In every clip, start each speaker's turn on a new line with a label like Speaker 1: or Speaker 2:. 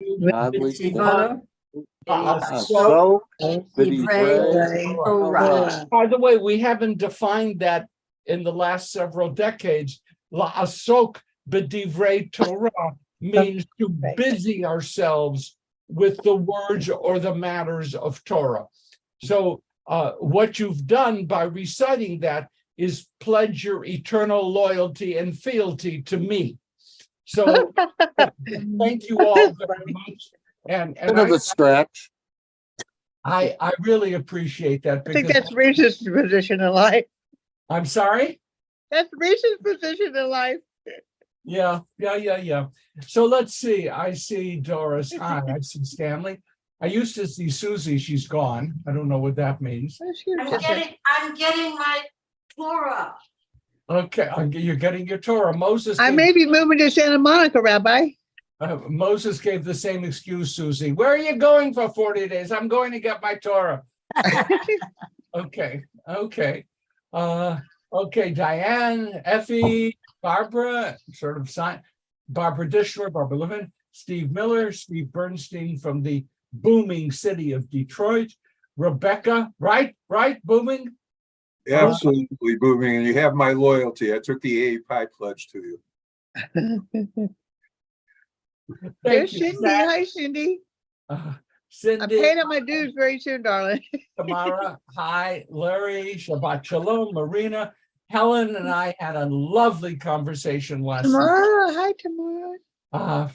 Speaker 1: godly
Speaker 2: Tivana,
Speaker 1: so
Speaker 2: Torah. By the way, we haven't defined that in the last several decades. La'asok b'divrei Torah means to busy ourselves with the words or the matters of Torah. So what you've done by reciting that is pledge your eternal loyalty and fealty to me. So thank you all very much. And
Speaker 1: a stretch.
Speaker 2: I really appreciate that.
Speaker 3: I think that's Reese's position in life.
Speaker 2: I'm sorry?
Speaker 3: That's Reese's position in life.
Speaker 2: Yeah. So let's see. I see Doris. Hi, I see Stanley. I used to see Susie. She's gone. I don't know what that means.
Speaker 4: I'm getting my Torah.
Speaker 2: Okay, you're getting your Torah. Moses.
Speaker 3: I may be moving to Santa Monica, Rabbi.
Speaker 2: Moses gave the same excuse, Susie. Where are you going for 40 days? I'm going to get my Torah. Okay. Okay, Diane, Effie, Barbara, Barbara Dishler, Barbara Levin, Steve Miller, Steve Bernstein from the booming city of Detroit, Rebecca, right, booming?
Speaker 5: Absolutely booming, and you have my loyalty. I took the API pledge to you.
Speaker 3: There's Cindy. Hi, Cindy.
Speaker 2: Cindy.
Speaker 3: I'm paying up my dues very soon, darling.
Speaker 2: Tamara, hi. Larry, Shabbat Shalom, Marina. Helen and I had a lovely conversation last night.
Speaker 3: Hi, Tamara.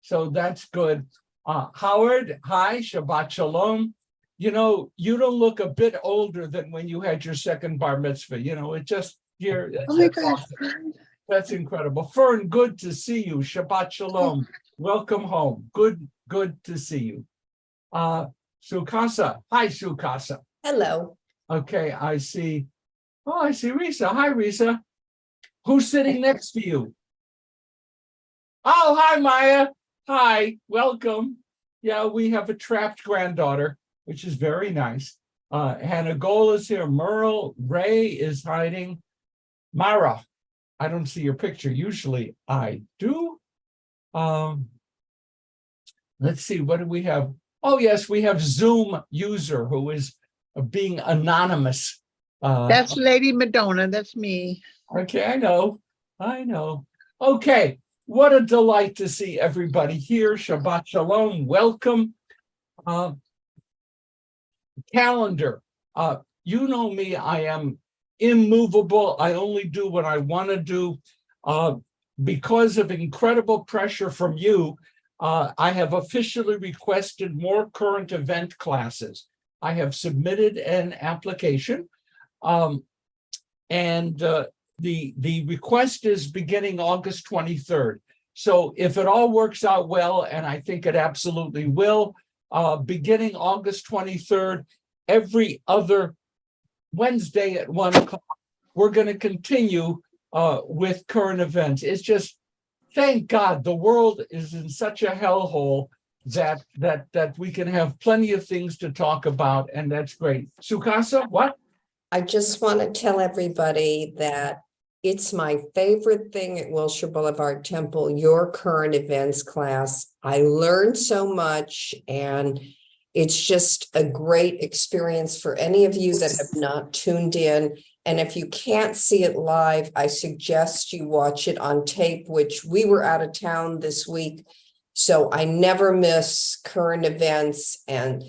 Speaker 2: So that's good. Howard, hi. Shabbat Shalom. You know, you don't look a bit older than when you had your second bar mitzvah. You know, it just, you're.
Speaker 3: Oh my gosh.
Speaker 2: Awesome. That's incredible. Fern, good to see you. Shabbat Shalom. Welcome home. Good to see you. Sukasa. Hi, Sukasa.
Speaker 4: Hello.
Speaker 2: Okay, I see. Oh, I see Risa. Hi, Risa. Who's sitting next to you? Oh, hi, Maya. Hi, welcome. Yeah, we have a trapped granddaughter, which is very nice. Hannah Goal is here. Merle. Ray is hiding. Mara. I don't see your picture. Usually I do. Let's see, what do we have? Oh, yes, we have Zoom user who is being anonymous.
Speaker 3: That's Lady Madonna. That's me.
Speaker 2: Okay, I know. Okay, what a delight to see everybody here. Shabbat Shalom, welcome. Calendar. You know me, I am immovable. I only do what I want to do. Because of incredible pressure from you, I have officially requested more current event classes. I have submitted an application, and the request is beginning August 23rd. So if it all works out well, and I think it absolutely will, beginning August 23rd, every other Wednesday at 1 o'clock, we're going to continue with current events. It's just, thank God, the world is in such a hellhole that we can have plenty of things to talk about, and that's great. Sukasa, what?
Speaker 4: I just want to tell everybody that it's my favorite thing at Wilshire Boulevard Temple, your current events class. I learned so much, and it's just a great experience for any of you that have not tuned in. And if you can't see it live, I suggest you watch it on tape, which we were out of town this week. So I never miss current events. And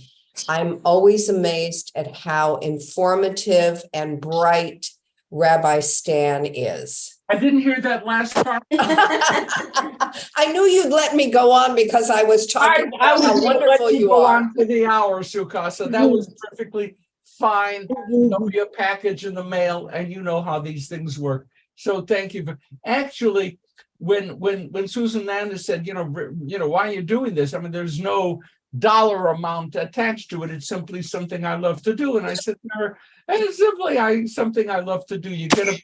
Speaker 4: I'm always amazed at how informative and bright Rabbi Stan is.
Speaker 2: I didn't hear that last part.
Speaker 4: I knew you'd let me go on because I was talking about how wonderful you are.
Speaker 2: On for the hour, Sukasa. That was perfectly fine. There'll be a package in the mail, and you know how these things work. So thank you. Actually, when Susan Landis said, you know, why are you doing this? I mean, there's no dollar amount attached to it. It's simply something I love to do. And I said, it's simply something I love to do. You get a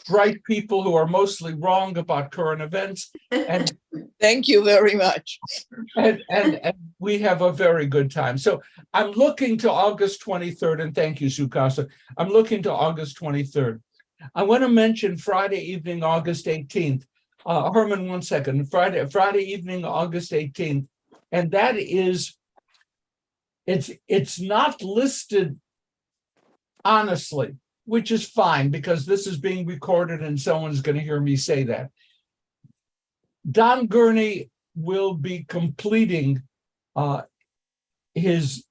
Speaker 2: bright people who are mostly wrong about current events. And
Speaker 3: Thank you very much.
Speaker 2: and we have a very good time. So I'm looking to August 23rd, and thank you, Sukasa. I'm looking to August 23rd. I want to mention Friday evening, August 18th. Herman, 1 second. Friday evening, August 18th and that is, it's not listed honestly, which is fine because this is being recorded and someone's going to hear me say that. Don Gurney will be completing his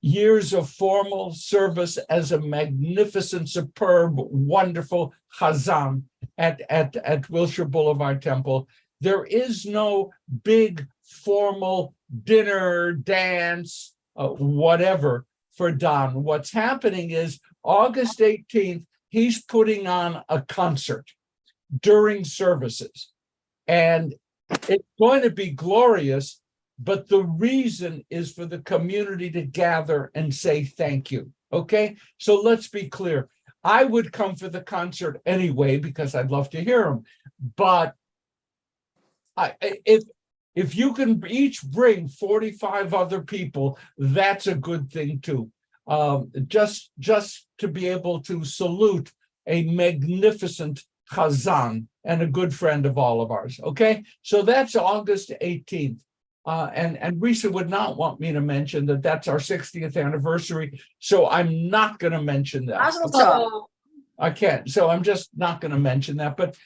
Speaker 2: years of formal service as a magnificent, superb, wonderful chazan at Wilshire Boulevard Temple. There is no big formal dinner, dance, whatever for Don. What's happening is August 18th, he's putting on a concert during services. And it's going to be glorious, but the reason is for the community to gather and say thank you. Okay, so let's be clear. I would come for the concert anyway because I'd love to hear him. But if you can each bring 45 other people, that's a good thing too. Just to be able to salute a magnificent chazan and a good friend of all of ours. Okay, so that's August 18th. And Risa would not want me to mention that that's our 60th anniversary. So I'm not going to mention that. I can't. So I'm just not going to mention that. But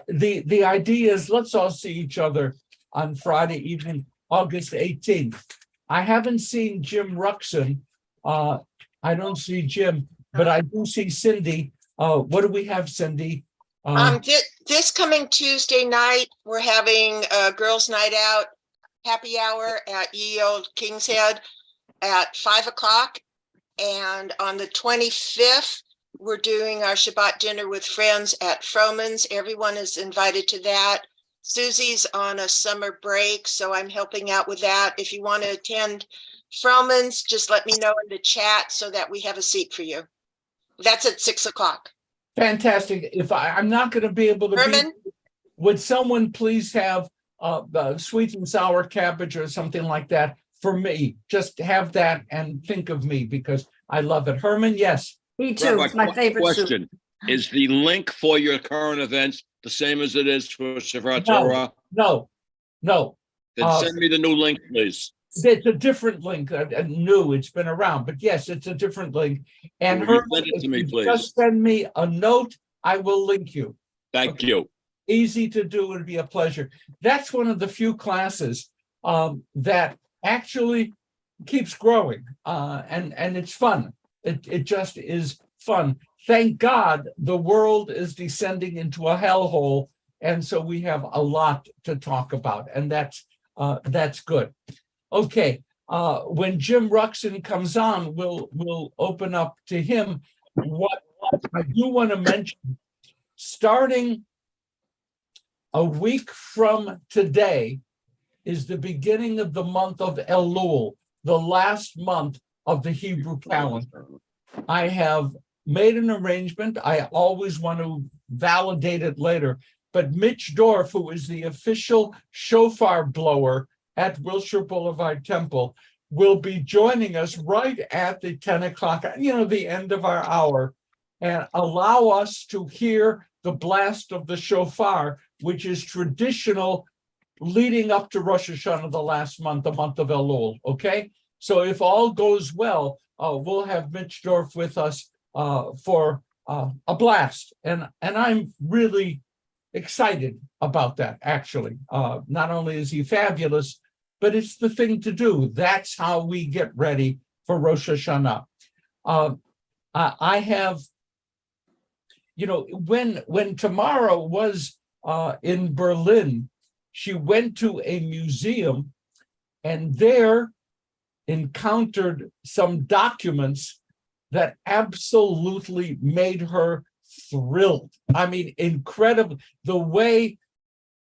Speaker 2: the idea is let's all see each other on Friday evening, August 18th. I haven't seen Jim Ruxin. I don't see Jim, but I do see Cindy. What do we have, Cindy?
Speaker 6: This coming Tuesday night, we're having a girls' night out, happy hour at Ye Old King's Head at 5 o'clock. And on the 25th, we're doing our Shabbat dinner with friends at Froman's. Everyone is invited to that. Susie's on a summer break, so I'm helping out with that. If you want to attend Froman's, just let me know in the chat so that we have a seat for you. That's at 6 o'clock.
Speaker 2: Fantastic. If I'm not going to be able to
Speaker 6: Herman?
Speaker 2: Would someone please have sweet and sour cabbage or something like that for me? Just have that and think of me because I love it. Herman, yes.
Speaker 7: Me too. It's my favorite
Speaker 8: question.
Speaker 7: soup.
Speaker 8: Is the link for your current events the same as it is for Chevra
Speaker 2: No.
Speaker 8: Torah?
Speaker 2: No.
Speaker 8: Then send me the new link, please.
Speaker 2: It's a different link, new. It's been around, but yes, it's a different link. And
Speaker 8: Will you
Speaker 2: Herman,
Speaker 8: send it to
Speaker 2: if
Speaker 8: me,
Speaker 2: you
Speaker 8: please?
Speaker 2: just send me a note, I will link you.
Speaker 8: Thank you.
Speaker 2: Easy to do. It'd be a pleasure. That's one of the few classes that actually keeps growing, and it's fun. It just is fun. Thank God the world is descending into a hellhole, and so we have a lot to talk about, and that's good. Okay, when Jim Ruxin comes on, we'll open up to him. What I do want to mention, starting a week from today is the beginning of the month of Elul, the last month of the Hebrew calendar. I have made an arrangement. I always want to validate it later, but Mitch Dorff, who is the official shofar blower at Wilshire Boulevard Temple, will be joining us right at the 10 o'clock, the end of our hour, and allow us to hear the blast of the shofar, which is traditional leading up to Rosh Hashanah, the last month, the month of Elul, okay? So if all goes well, we'll have Mitch Dorff with us for a blast. And I'm really excited about that, actually. Not only is he fabulous, but it's the thing to do. That's how we get ready for Rosh Hashanah. I have, when Tamara was in Berlin, she went to a museum and there encountered some documents that absolutely made her thrilled. I mean, incredible. The way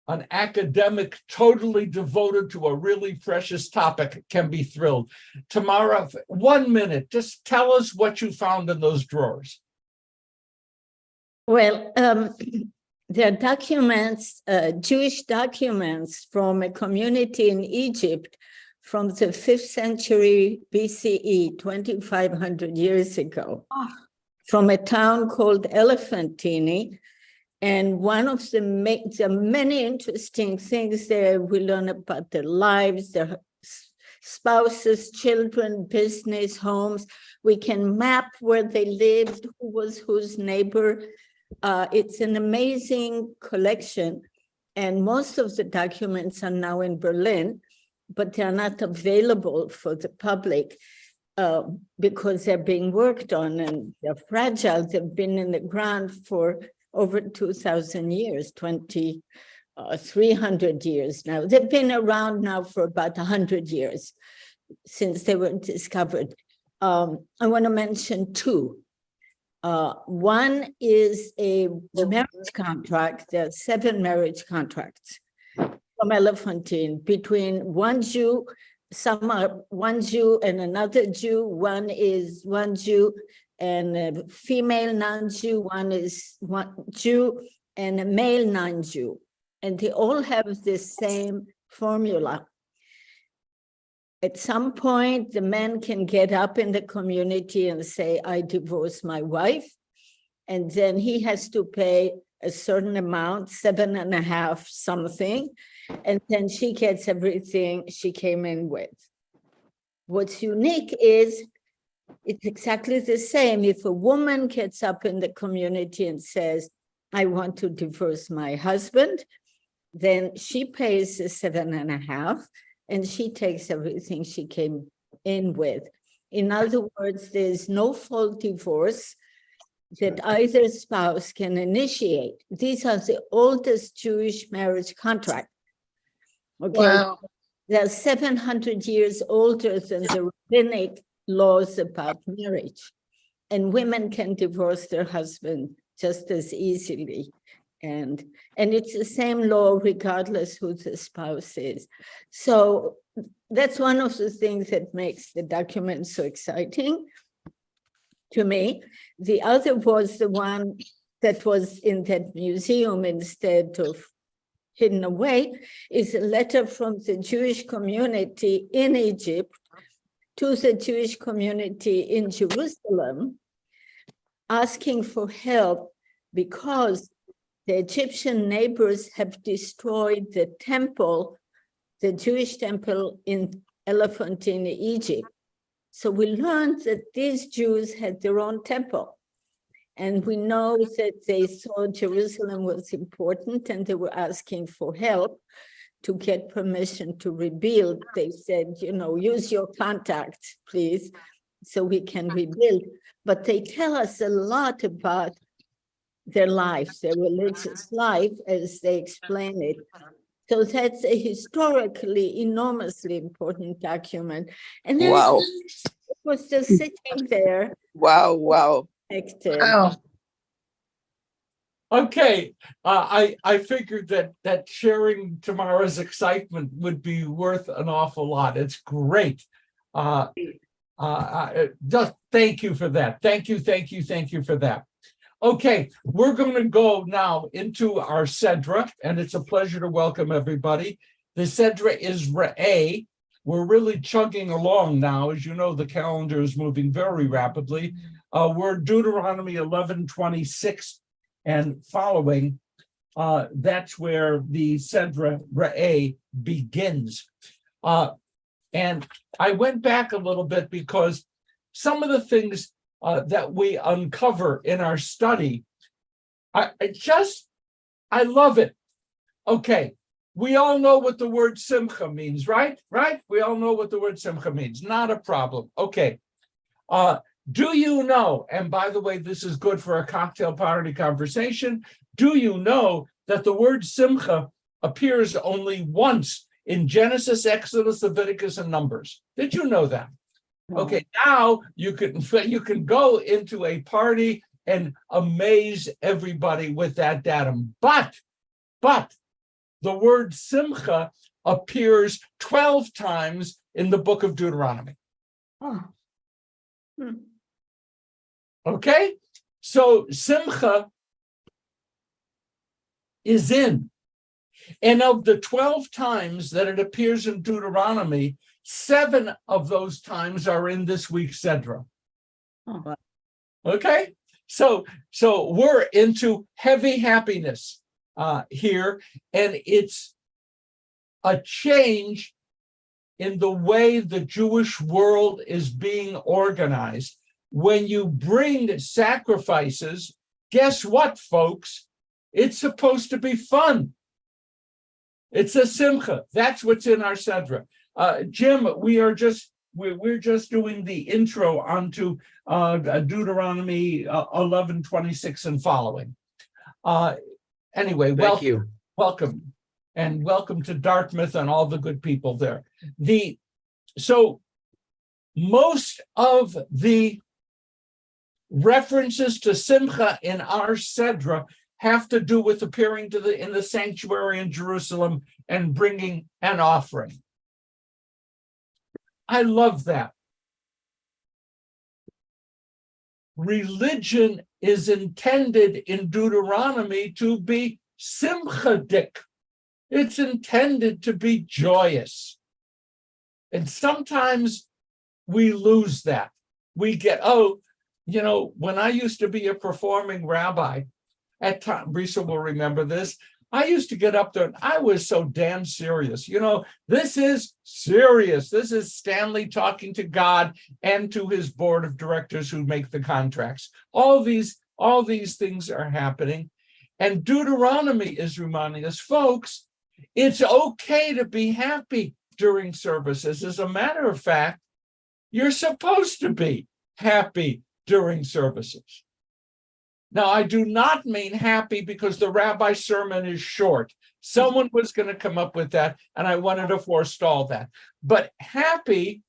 Speaker 2: an academic totally devoted to a really precious topic can be thrilled. Tamara, 1 minute, just tell us what you found in those drawers.
Speaker 7: Well, there are documents, Jewish documents from a community in Egypt from the 5th century BCE, 2,500 years ago, from a town called Elephantine. And one of the many interesting things there, we learn about their lives, their spouses, children, business, homes. We can map where they lived, who was whose neighbor. It's an amazing collection. And most of the documents are now in Berlin, but they're not available for the public because they're being worked on and they're fragile. They've been in the ground for over 2,000 years, 300 years now. They've been around now for about 100 years since they were discovered. I want to mention two. One is a marriage contract. There are 7 marriage contracts from Elephantine between one Jew, some are one Jew and another Jew. One is one Jew and a female non-Jew. One is one Jew and a male non-Jew. And they all have the same formula. At some point, the man can get up in the community and say, I divorce my wife. And then he has to pay a certain amount, 7.5 something. And then she gets everything she came in with. What's unique is it's exactly the same. If a woman gets up in the community and says, I want to divorce my husband, then she pays the 7.5 and she takes everything she came in with. In other words, there's no fault divorce that either spouse can initiate. These are the oldest Jewish marriage contracts. Okay,
Speaker 3: Wow.
Speaker 7: they're 700 years older than the rabbinic laws about marriage. And women can divorce their husband just as easily. And it's the same law regardless who the spouse is. So that's one of the things that makes the document so exciting to me. The other was the one that was in that museum instead of hidden away, is a letter from the Jewish community in Egypt to the Jewish community in Jerusalem, asking for help because the Egyptian neighbors have destroyed the temple, the Jewish temple in Elephantine, Egypt. So we learned that these Jews had their own temple. And we know that they saw Jerusalem was important and they were asking for help to get permission to rebuild. They said, you know, use your contacts, please, so we can rebuild. But they tell us a lot about their life, their religious life, as they explain it. So that's a historically enormously important document. And then
Speaker 3: Wow.
Speaker 7: it was just sitting there.
Speaker 3: Wow. Wow.
Speaker 2: Okay, I figured that sharing tomorrow's excitement would be worth an awful lot. It's great. Just thank you for that. Thank you for that. Okay, we're going to go now into our Sedra, and it's a pleasure to welcome everybody. The Sedra is Re'eh. We're really chugging along now. As you know, the calendar is moving very rapidly. We're Deuteronomy 11:26 and following. That's where the Sedra Re'eh begins. And I went back a little bit because some of the things that we uncover in our study, I love it. Okay, we all know what the word simcha means, right? Right? We all know what the word simcha means. Not a problem. Okay. Do you know, and by the way, this is good for a cocktail party conversation, do you know that the word simcha appears only once in Genesis, Exodus, Leviticus, and Numbers? Did you know that? Okay, now you can go into a party and amaze everybody with that datum. But the word simcha appears 12 times in the book of Deuteronomy. Okay, so simcha is in. And of the 12 times that it appears in Deuteronomy, 7 of those times are in this week's Sedra. Okay, so we're into heavy happiness here, and it's a change in the way the Jewish world is being organized. When you bring sacrifices, guess what, folks? It's supposed to be fun. It's a simcha. That's what's in our sedra. Jim, we're just doing the intro onto Deuteronomy 11:26 and following. Anyway,
Speaker 9: Thank you.
Speaker 2: welcome, and welcome to Dartmouth and all the good people there. So most of the references to simcha in our sedra have to do with appearing in the sanctuary in Jerusalem and bringing an offering. I love that. Religion is intended in Deuteronomy to be simchadik. It's intended to be joyous. And sometimes we lose that. We get, when I used to be a performing rabbi, at time, Brisa will remember this, I used to get up there and I was so damn serious. This is serious. This is Stanley talking to God and to his board of directors who make the contracts. All these things are happening. And Deuteronomy is reminding us, folks, it's okay to be happy during services. As a matter of fact, you're supposed to be happy during services. Now, I do not mean happy because the rabbi's sermon is short. Someone was going to come up with that, and I wanted to forestall that. But happy,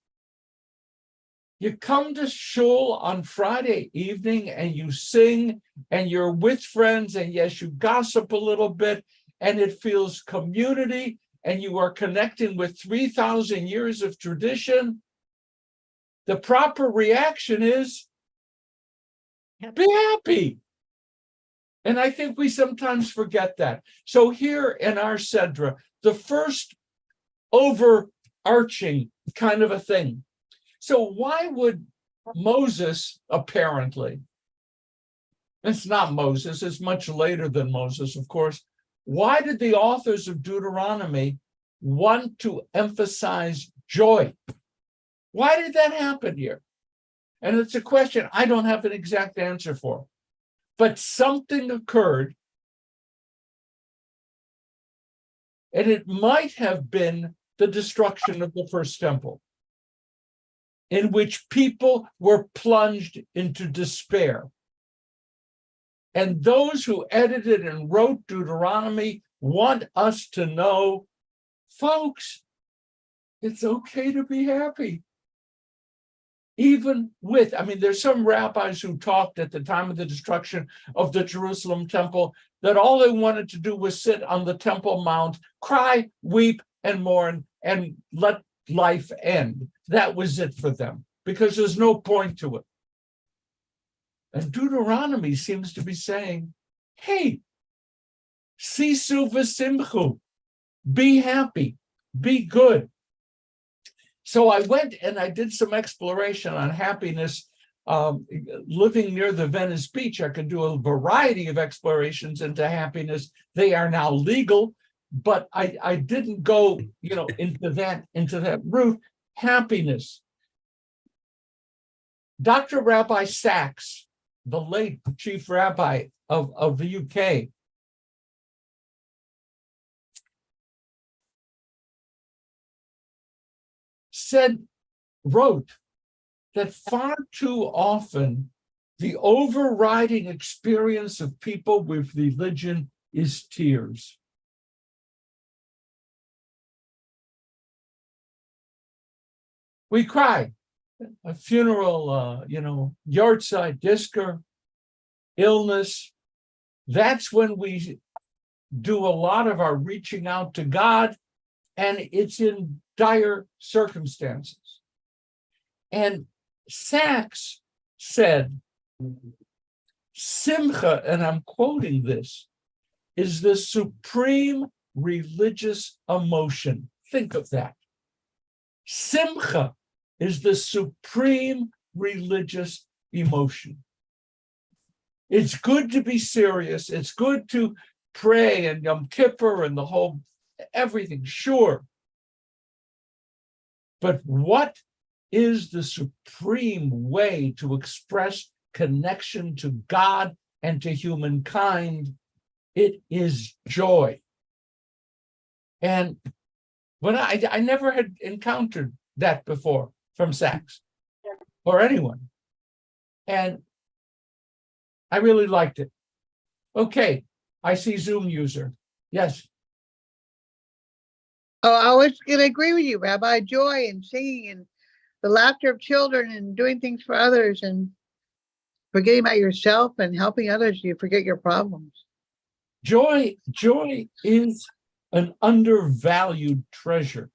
Speaker 2: you come to shul on Friday evening and you sing and you're with friends, and yes, you gossip a little bit, and it feels community, and you are connecting with 3,000 years of tradition. The proper reaction is, be happy. And I think we sometimes forget that. So here in our Sedra, the first overarching kind of a thing. So why would Moses, apparently, it's not Moses, it's much later than Moses, of course. Why did the authors of Deuteronomy want to emphasize joy? Why did that happen here? And it's a question I don't have an exact answer for. But something occurred, and it might have been the destruction of the first temple, in which people were plunged into despair. And those who edited and wrote Deuteronomy want us to know, folks, it's okay to be happy. Even with, there's some rabbis who talked at the time of the destruction of the Jerusalem temple that all they wanted to do was sit on the Temple Mount, cry, weep, and mourn, and let life end. That was it for them, because there's no point to it. And Deuteronomy seems to be saying, hey, sisu v'simchu, be happy, be good. So I went and I did some exploration on happiness. Living near the Venice beach, I could do a variety of explorations into happiness. They are now legal, but I didn't go, into that route. Happiness. Dr. Rabbi Sachs, the late chief rabbi of the UK, wrote that far too often the overriding experience of people with religion is tears. We cry. A funeral, yahrzeit, disker, illness. That's when we do a lot of our reaching out to God, and it's in dire circumstances. And Sachs said, Simcha, and I'm quoting this, is the supreme religious emotion. Think of that. Simcha is the supreme religious emotion. It's good to be serious. It's good to pray and Yom Kippur and the whole everything, sure. But what is the supreme way to express connection to God and to humankind? It is joy. And when I never had encountered that before from Sachs or anyone. And I really liked it. Okay, I see Zoom user. Yes.
Speaker 9: Oh, I was going to agree with you, Rabbi. Joy and singing and the laughter of children and doing things for others and forgetting about yourself and helping others. You forget your problems.
Speaker 2: Joy is an undervalued treasure.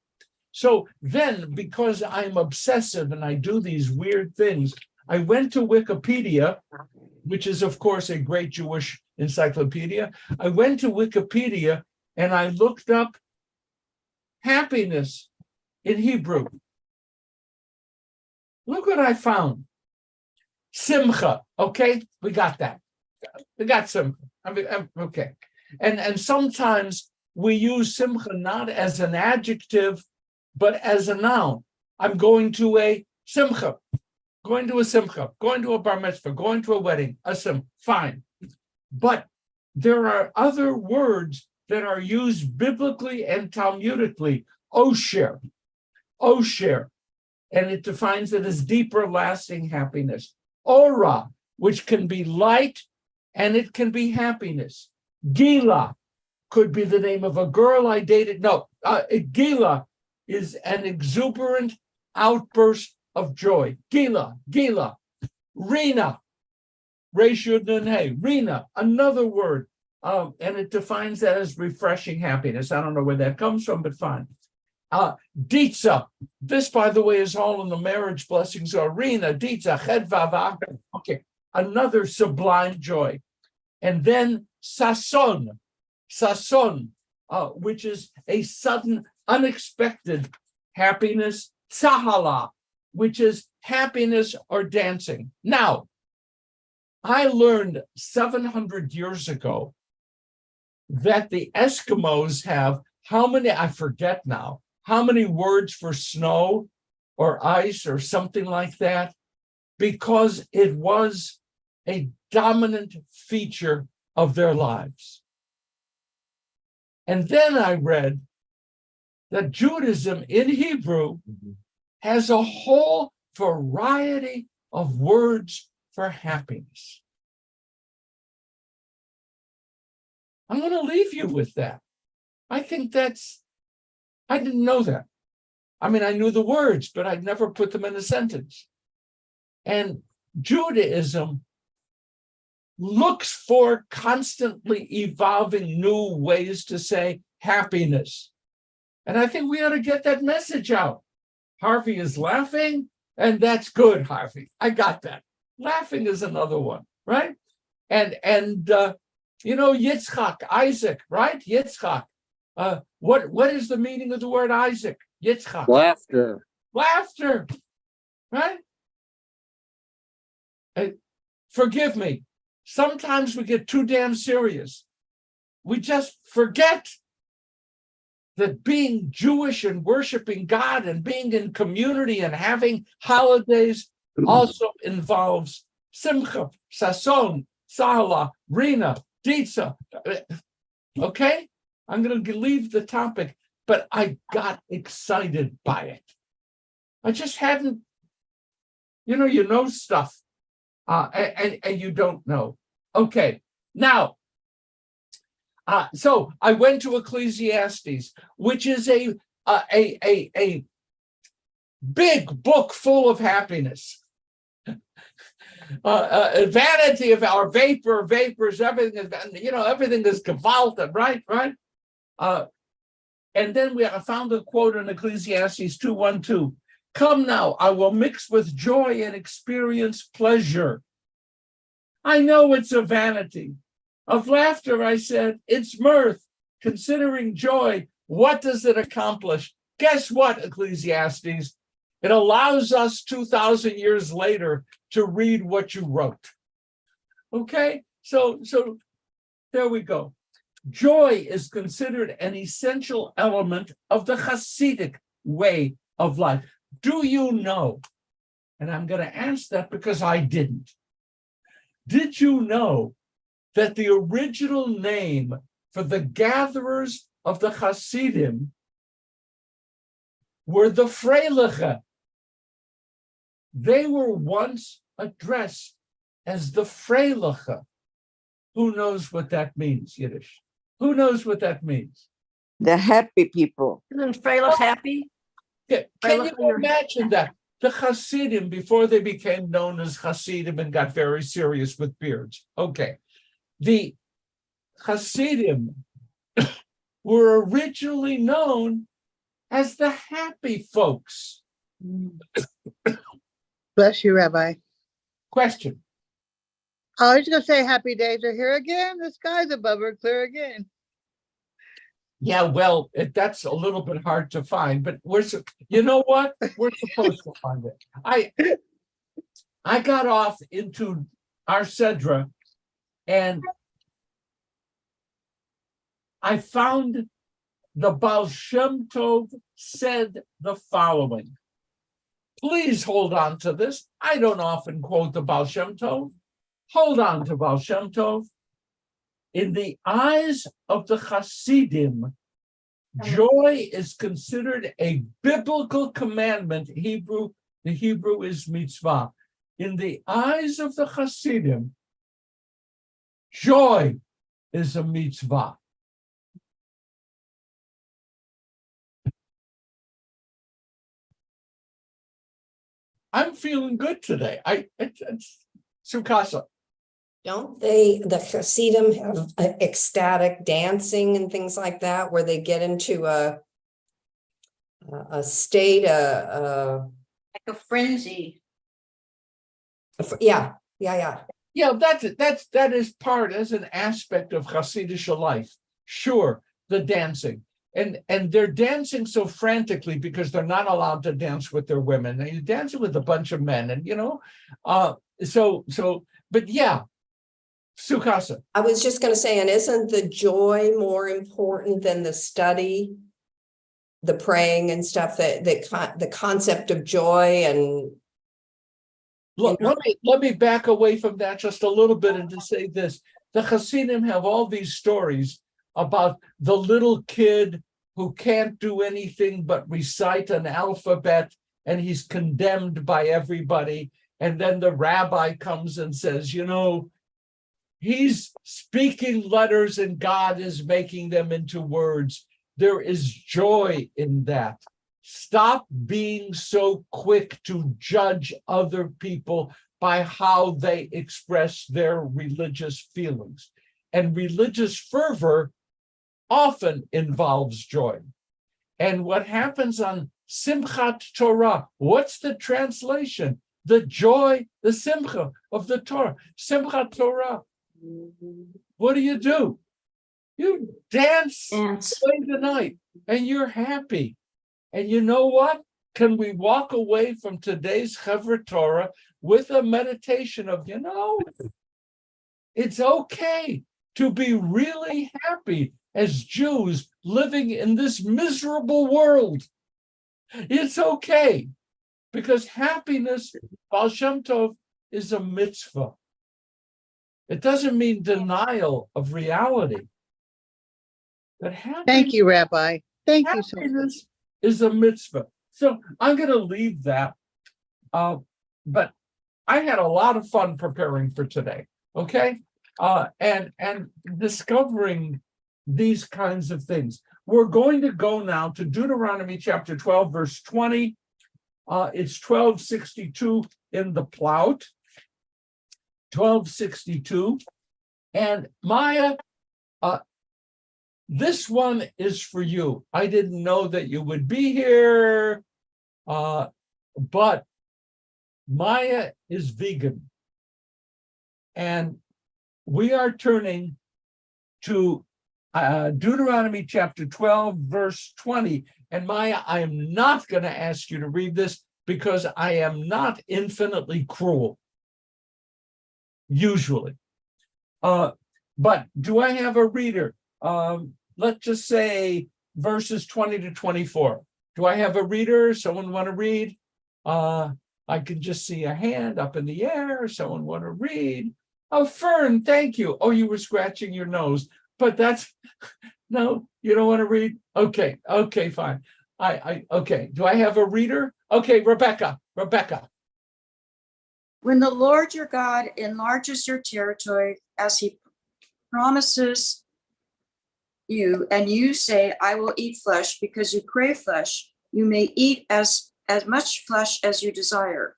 Speaker 2: So then, because I'm obsessive and I do these weird things, I went to Wikipedia, which is, of course, a great Jewish encyclopedia. I went to Wikipedia and I looked up happiness in Hebrew. Look what I found. Simcha. Okay, we got that. We got simcha. Okay. And sometimes we use simcha not as an adjective, but as a noun. I'm going to a simcha, going to a bar mitzvah, going to a wedding, fine. But there are other words that are used biblically and Talmudically, osher, and it defines it as deeper, lasting happiness. Ora, which can be light and it can be happiness. Gila could be the name of a girl I dated. No, Gila is an exuberant outburst of joy. Gila. Rina, Rina, another word. And it defines that as refreshing happiness. I don't know where that comes from, but fine. Ditza. This, by the way, is all in the marriage blessings. Rina, Ditza, Chedvava. Okay, another sublime joy. And then Sason, which is a sudden, unexpected happiness. Sahala, which is happiness or dancing. Now, I learned 700 years ago that the Eskimos have how many, I forget now, how many words for snow or ice or something like that, because it was a dominant feature of their lives. And then I read that Judaism in Hebrew has a whole variety of words for happiness. I'm going to leave you with that. I think I didn't know that. I mean, I knew the words, but I'd never put them in a sentence. And Judaism looks for constantly evolving new ways to say happiness. And I think we ought to get that message out. Harvey is laughing, and that's good, Harvey. I got that. Laughing is another one, right? And Yitzchak, Isaac, right? Yitzchak. What is the meaning of the word Isaac? Yitzchak.
Speaker 1: Laughter,
Speaker 2: right? Forgive me. Sometimes we get too damn serious. We just forget that being Jewish and worshiping God and being in community and having holidays also involves simcha, sason, sahala, rina, ditza. Okay? I'm going to leave the topic, but I got excited by it. I just hadn't, you know stuff, and you don't know. Okay, now, so I went to Ecclesiastes, which is a big book full of happiness. Vanity of our vapors, everything is gewaltig, right? And then I found a quote in Ecclesiastes 2:1-2. Come now, I will mix with joy and experience pleasure. I know it's a vanity. Of laughter, I said, it's mirth. Considering joy, what does it accomplish? Guess what, Ecclesiastes? It allows us 2,000 years later to read what you wrote. Okay, so there we go. Joy is considered an essential element of the Hasidic way of life. Do you know? And I'm going to ask that because I didn't. Did you know that the original name for the gatherers of the Hasidim were the Freiliche? They were once addressed as the Freiliche. Who knows what that means, Yiddish? Who knows what that means?
Speaker 3: The happy people.
Speaker 7: Isn't Freilich happy?
Speaker 2: Can you imagine that? The Hasidim, before they became known as Hasidim and got very serious with beards. Okay. The Hasidim were originally known as the happy folks.
Speaker 9: Bless you, Rabbi.
Speaker 2: Question.
Speaker 9: I was gonna say happy days are here again. The skies above are clear again.
Speaker 2: Yeah, well, that's a little bit hard to find, but you know what? We're supposed to find it. I got off into our Sedra and I found the Baal Shem Tov said the following. Please hold on to this. I don't often quote the Baal Shem Tov. Hold on to Baal Shem Tov. In the eyes of the Hasidim, joy is considered a biblical commandment. The Hebrew is mitzvah. In the eyes of the Hasidim, joy is a mitzvah. I'm feeling good today. It's Sukasa.
Speaker 4: Don't the Hasidim have ecstatic dancing and things like that, where they get into a state,
Speaker 7: Like a frenzy.
Speaker 4: yeah.
Speaker 2: Yeah, that is part as an aspect of Hasidic life. Sure, the dancing. And they're dancing so frantically because they're not allowed to dance with their women. They're dancing with a bunch of men, and but yeah. Sukasa.
Speaker 4: I was just going to say, and isn't the joy more important than the study, the praying and stuff? The concept of joy and.
Speaker 2: Look, let me back away from that just a little bit and to say this: the Hasidim have all these stories about the little kid who can't do anything but recite an alphabet, and he's condemned by everybody, and then the rabbi comes and says, he's speaking letters and God is making them into words. There is joy in that. Stop being so quick to judge other people by how they express their religious feelings. And religious fervor often involves joy. And what happens on Simchat Torah, what's the translation? The joy, the simcha of the Torah. Simchat Torah. What do? You dance play the night, and you're happy. And you know what? Can we walk away from today's Chevra Torah with a meditation of, it's okay to be really happy as Jews living in this miserable world. It's okay, because happiness, Baal Shem Tov, is a mitzvah. It doesn't mean denial of reality. But
Speaker 9: Thank you, Rabbi. Thank you so much.
Speaker 2: Happiness is a mitzvah. So I'm going to leave that. But I had a lot of fun preparing for today. Okay. And discovering these kinds of things. We're going to go now to Deuteronomy chapter 12, verse 20. It's 1262 in the Plout. 1262. And Maya, this one is for you. I didn't know that you would be here, but Maya is vegan. And we are turning to Deuteronomy chapter 12, verse 20. And Maya, I am not going to ask you to read this because I am not infinitely cruel. Usually. But do I have a reader? Let's just say verses 20 to 24. Do I have a reader? Someone want to read? I can just see a hand up in the air. Someone want to read? Oh, Fern, thank you. Oh, you were scratching your nose, but that's no, you don't want to read? Okay, fine. Okay. Do I have a reader? Okay, Rebecca.
Speaker 10: When the Lord your God enlarges your territory as he promises you, and you say, I will eat flesh because you crave flesh, you may eat as much flesh as you desire.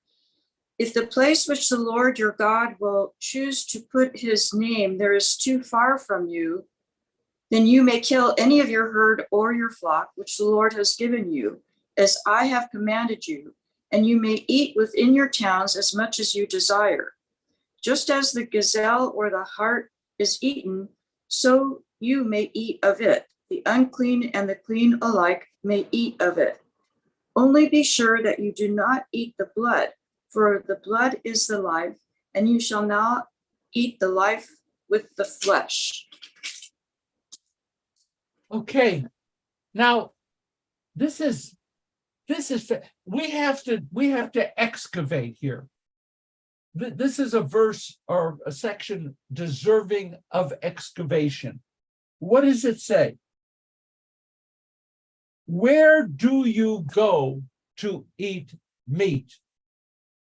Speaker 10: If the place which the Lord your God will choose to put his name there is too far from you, then you may kill any of your herd or your flock, which the Lord has given you, as I have commanded you, and you may eat within your towns as much as you desire. Just as the gazelle or the hart is eaten, so you may eat of it. The unclean and the clean alike may eat of it. Only be sure that you do not eat the blood, for the blood is the life, and you shall not eat the life with the flesh.
Speaker 2: Okay. Now, this is we have to excavate here. This is a verse or a section deserving of excavation. What does it say? Where do you go to eat meat?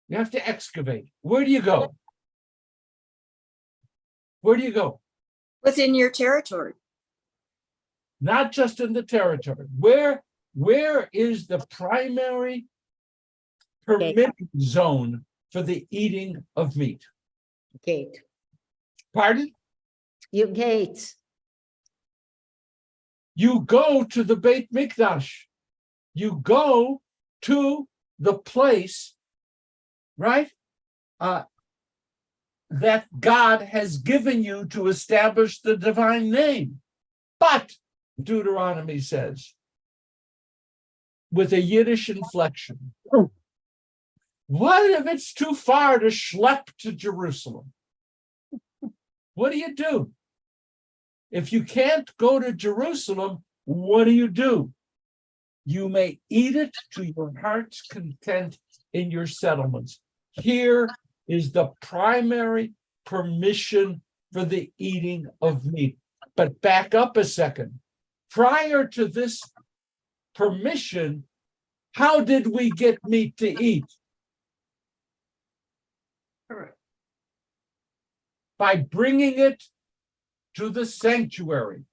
Speaker 2: You have to excavate. Where do you go? Where do you go?
Speaker 10: Within your territory.
Speaker 2: Not just in the territory. Where is the primary permitted zone for the eating of meat?
Speaker 7: Gate.
Speaker 2: Pardon?
Speaker 7: Your gate.
Speaker 2: You go to the Beit Mikdash. You go to the place, right? That God has given you to establish the divine name. But Deuteronomy says, with a Yiddish inflection, what if it's too far to schlep to Jerusalem? What do you do? If you can't go to Jerusalem, what do? You may eat it to your heart's content in your settlements. Here is the primary permission for the eating of meat. But back up a second. Prior to this permission, how did we get meat to eat? By bringing it to the sanctuary,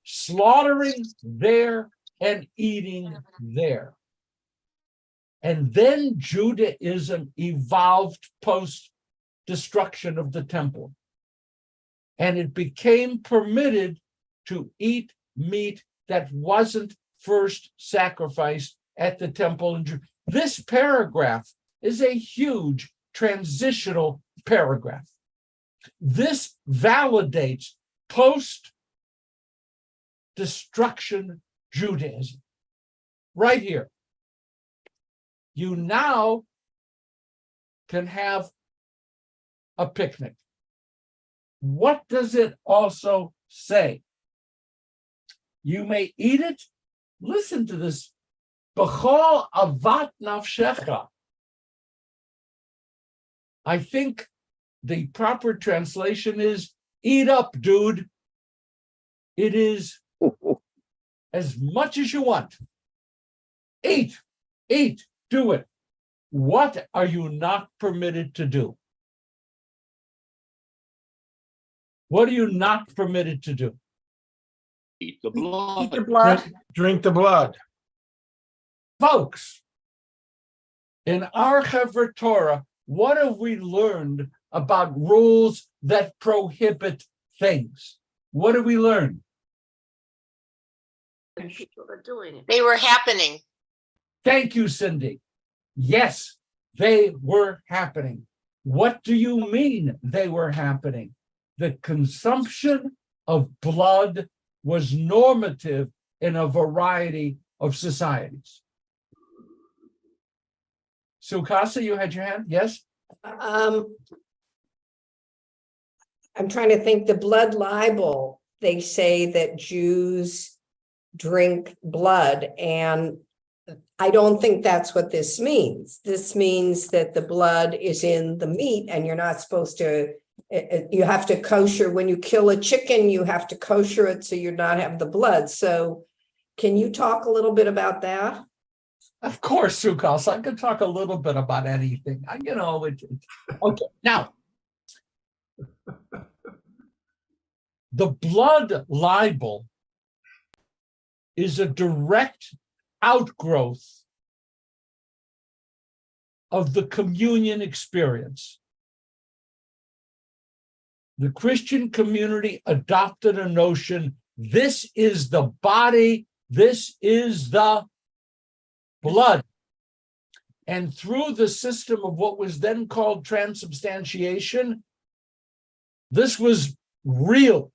Speaker 2: slaughtering there and eating there. And then Judaism evolved post-destruction of the temple. And it became permitted to eat meat that wasn't first sacrificed at the temple. This paragraph is a huge transitional paragraph. This validates post-destruction Judaism. Right here. You now can have a picnic. What does it also say? You may eat it. Listen to this. B'chol avat nafshecha. I think the proper translation is eat up, dude. It is as much as you want. Eat, do it. What are you not permitted to do? What are you not permitted to do?
Speaker 8: Eat the blood.
Speaker 10: Eat the blood.
Speaker 1: Drink the blood.
Speaker 2: Folks, in our Chevra Torah, what have we learned about rules that prohibit things? What have we learned?
Speaker 7: People are doing it.
Speaker 6: They were happening.
Speaker 2: Thank you, Cindy. Yes, they were happening. What do you mean they were happening? The consumption of blood was normative in a variety of societies. Sukasa, you had your hand? Yes?
Speaker 4: I'm trying to think, the blood libel, they say that Jews drink blood. And I don't think that's what this means. This means that the blood is in the meat and you're not supposed to, you have to kosher. When you kill a chicken, you have to kosher it so you're not have the blood. So can you talk a little bit about that?
Speaker 2: Of course, Sukas, I can talk a little bit about anything. Okay, now, the blood libel is a direct outgrowth of the communion experience. The Christian community adopted a notion, this is the body, this is the blood. And through the system of what was then called transubstantiation, this was real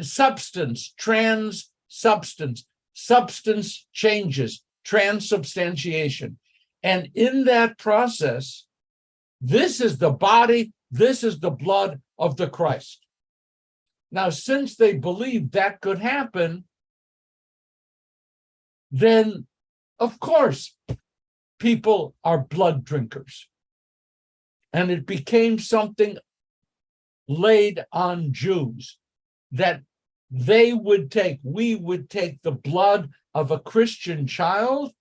Speaker 2: substance changes, transubstantiation. And in that process, this is the body, this is the blood of the Christ. Now, since they believed that could happen, then, of course, people are blood drinkers. And it became something laid on Jews that we would take the blood of a Christian child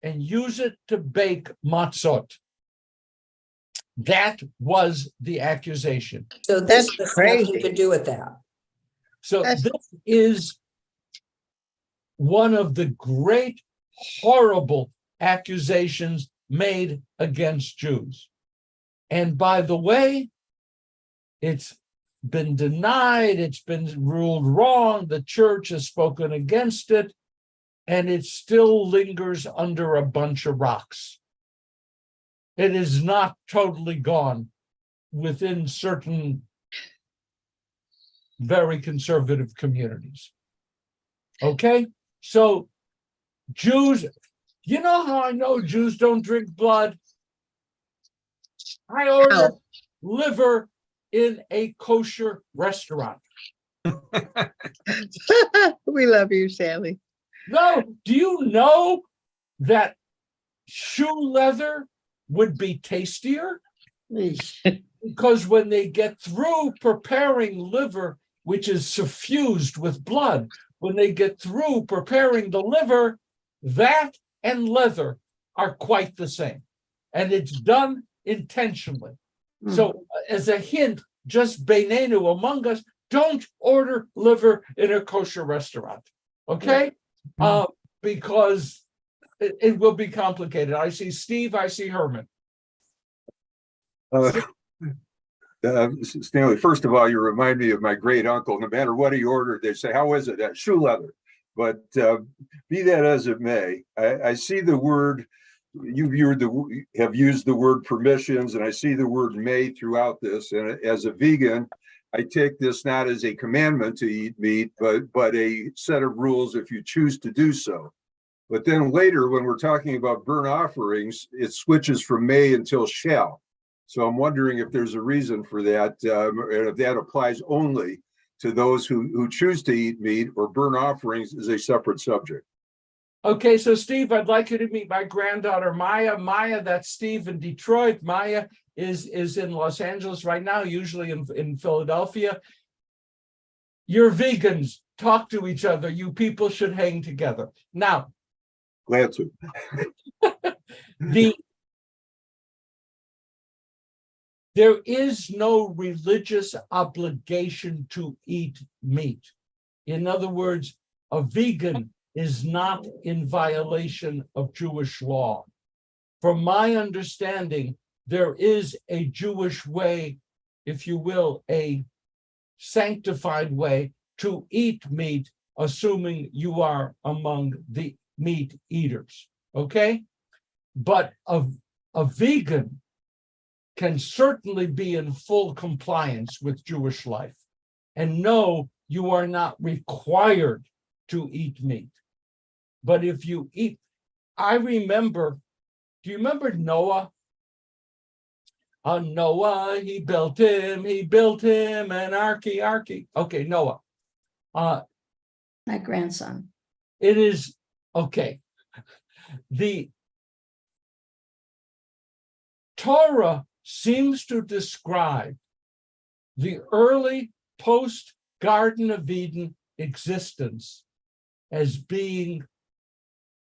Speaker 2: and use it to bake matzot. That was the accusation.
Speaker 4: So this
Speaker 9: That's
Speaker 4: has
Speaker 9: crazy.
Speaker 4: nothing to do with that.
Speaker 2: So this is one of the great, horrible accusations made against Jews. And by the way, it's been denied, it's been ruled wrong, the church has spoken against it, and it still lingers under a bunch of rocks. It is not totally gone within certain very conservative communities. Okay? So Jews, you know how I know Jews don't drink blood? I ordered liver in a kosher restaurant.
Speaker 9: We love you, Sally.
Speaker 2: No, do you know that shoe leather would be tastier? Because when they get through preparing liver, which is suffused with blood, when they get through preparing the liver, that and leather are quite the same. And it's done intentionally. So as a hint, just beinenu among us, don't order liver in a kosher restaurant, okay? Because it will be complicated. I see Steve, I see Herman.
Speaker 5: Stanley, first of all, you remind me of my great uncle. No matter what he ordered, they say, how is it? That shoe leather. But be that as it may, I see the word, have used the word permissions, and I see the word may throughout this. And as a vegan, I take this not as a commandment to eat meat, but a set of rules if you choose to do so. But then later, when we're talking about burnt offerings, it switches from may until shall. So I'm wondering if there's a reason for that, and if that applies only to those who choose to eat meat, or burnt offerings is a separate subject.
Speaker 2: Okay, so Steve, I'd like you to meet my granddaughter, Maya. Maya, that's Steve in Detroit. Maya is in Los Angeles right now, usually in Philadelphia. You're vegans. Talk to each other. You people should hang together. Now,
Speaker 5: Glad to.
Speaker 2: There is no religious obligation to eat meat. In other words, a vegan is not in violation of Jewish law. From my understanding, there is a Jewish way, if you will, a sanctified way to eat meat, assuming you are among the meat eaters, okay? But a vegan can certainly be in full compliance with Jewish life. And no, you are not required to eat meat. But if you eat, I remember, do you remember Noah? Noah, he built him an arky. Okay, Noah.
Speaker 10: My grandson.
Speaker 2: It is, okay. The Torah seems to describe the early post-Garden of Eden existence as being,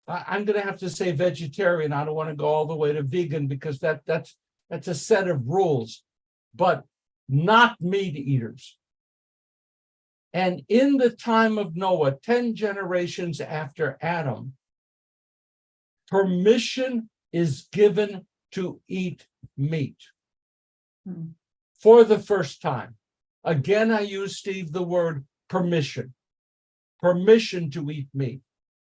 Speaker 2: I'm going to have to say vegetarian. I don't want to go all the way to vegan because that's a set of rules, but not meat eaters. And in the time of Noah, 10 generations after Adam, permission is given to eat meat for the first time. Again, I use, Steve, the word permission. Permission to eat meat.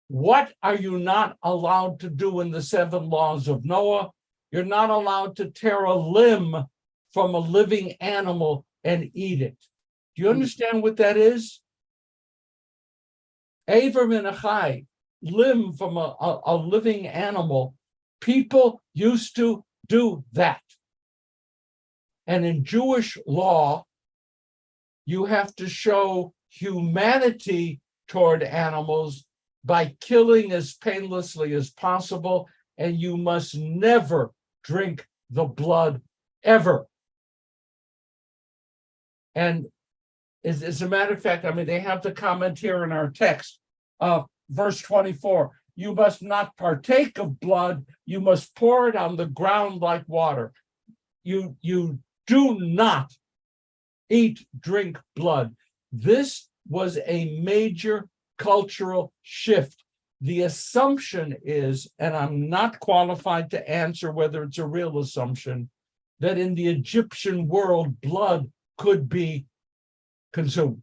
Speaker 2: What are you not allowed to do in the 7 laws of Noah? You're not allowed to tear a limb from a living animal and eat it. Do you understand what that is? Aver min achai, limb from a living animal. People used to do that. And in Jewish law, you have to show humanity toward animals by killing as painlessly as possible, and you must never drink the blood ever. And as a matter of fact, I mean, they have the comment here in our text, verse 24, you must not partake of blood, you must pour it on the ground like water. You do not drink blood. This was a major cultural shift. The assumption is, and I'm not qualified to answer whether it's a real assumption, that in the Egyptian world, blood could be consumed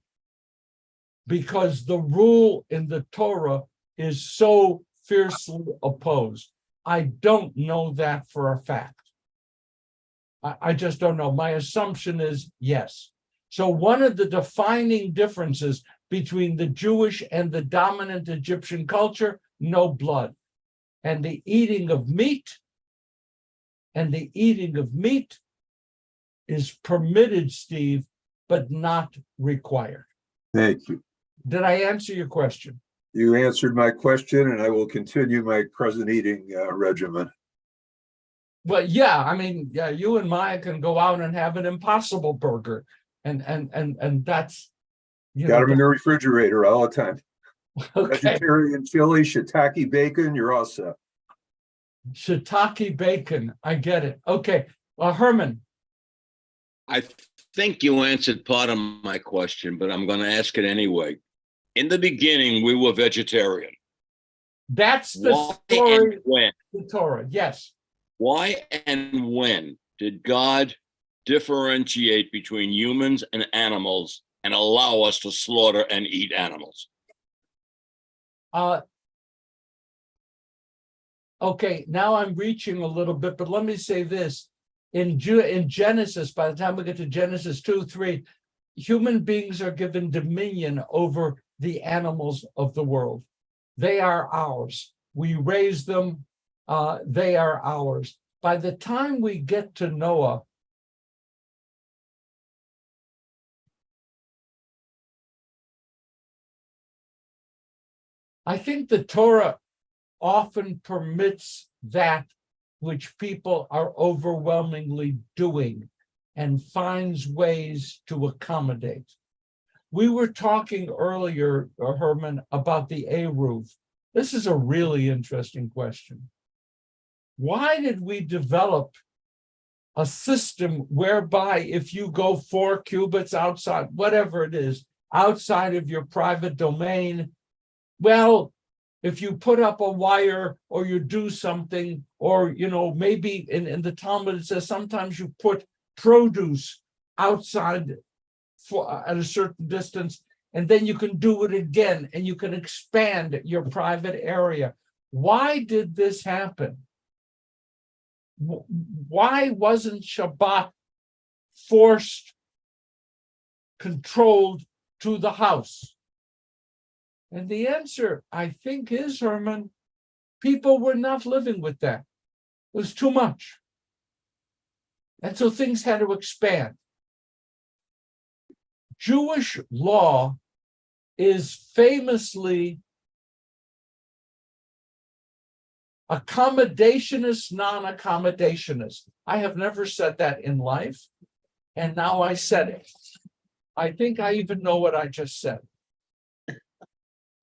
Speaker 2: because the rule in the Torah is so fiercely opposed. I don't know that for a fact. I just don't know. My assumption is yes. So one of the defining differences between the Jewish and the dominant Egyptian culture, no blood. And the eating of meat is permitted, Steve, but not required.
Speaker 5: Thank you.
Speaker 2: Did I answer your question?
Speaker 5: You answered my question, and I will continue my present eating regimen.
Speaker 2: Well, yeah, I mean, yeah, you and Maya can go out and have an Impossible Burger, and that's, you
Speaker 5: Got
Speaker 2: know,
Speaker 5: them in the refrigerator all the time.
Speaker 2: okay.
Speaker 5: Vegetarian chili, shiitake bacon, you're all set.
Speaker 2: Shiitake bacon, I get it. Okay, Herman.
Speaker 8: I think you answered part of my question, but I'm going to ask it anyway. In the beginning, we were vegetarian.
Speaker 2: That's the
Speaker 8: Why
Speaker 2: story
Speaker 8: and when?
Speaker 2: of the Torah, yes.
Speaker 8: Why and when did God differentiate between humans and animals and allow us to slaughter and eat animals?
Speaker 2: Okay, now I'm reaching a little bit, but let me say this. In Genesis, by the time we get to Genesis 2-3, human beings are given dominion over the animals of the world. They are ours. We raise them. They are ours. By the time we get to Noah, I think the Torah often permits that which people are overwhelmingly doing and finds ways to accommodate. We were talking earlier, Herman, about the Eruv. This is a really interesting question. Why did we develop a system whereby if you go 4 cubits outside, whatever it is, outside of your private domain, well, if you put up a wire or you do something, or, you know, maybe in the Talmud it says sometimes you put produce outside at a certain distance, and then you can do it again and you can expand your private area. Why did this happen? Why wasn't Shabbat forced, controlled to the house? And the answer, I think, is, Herman, people were not living with that. It was too much. And so things had to expand. Jewish law is famously accommodationist, non-accommodationist. I have never said that in life, and now I said it. I think I even know what I just said.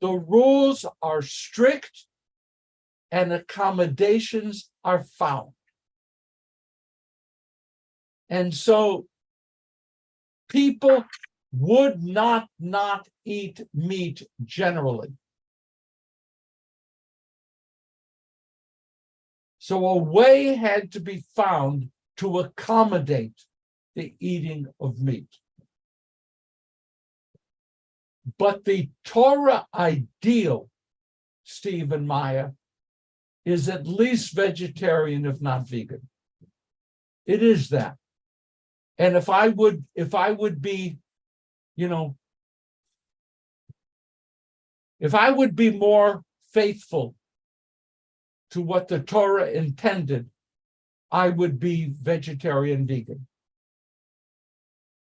Speaker 2: The rules are strict and accommodations are found. And so people would not eat meat generally. So a way had to be found to accommodate the eating of meat. But the Torah ideal, Steve and Maya, is at least vegetarian, if not vegan. It is that. And if I would be, if I would be more faithful to what the Torah intended, I would be vegetarian, vegan.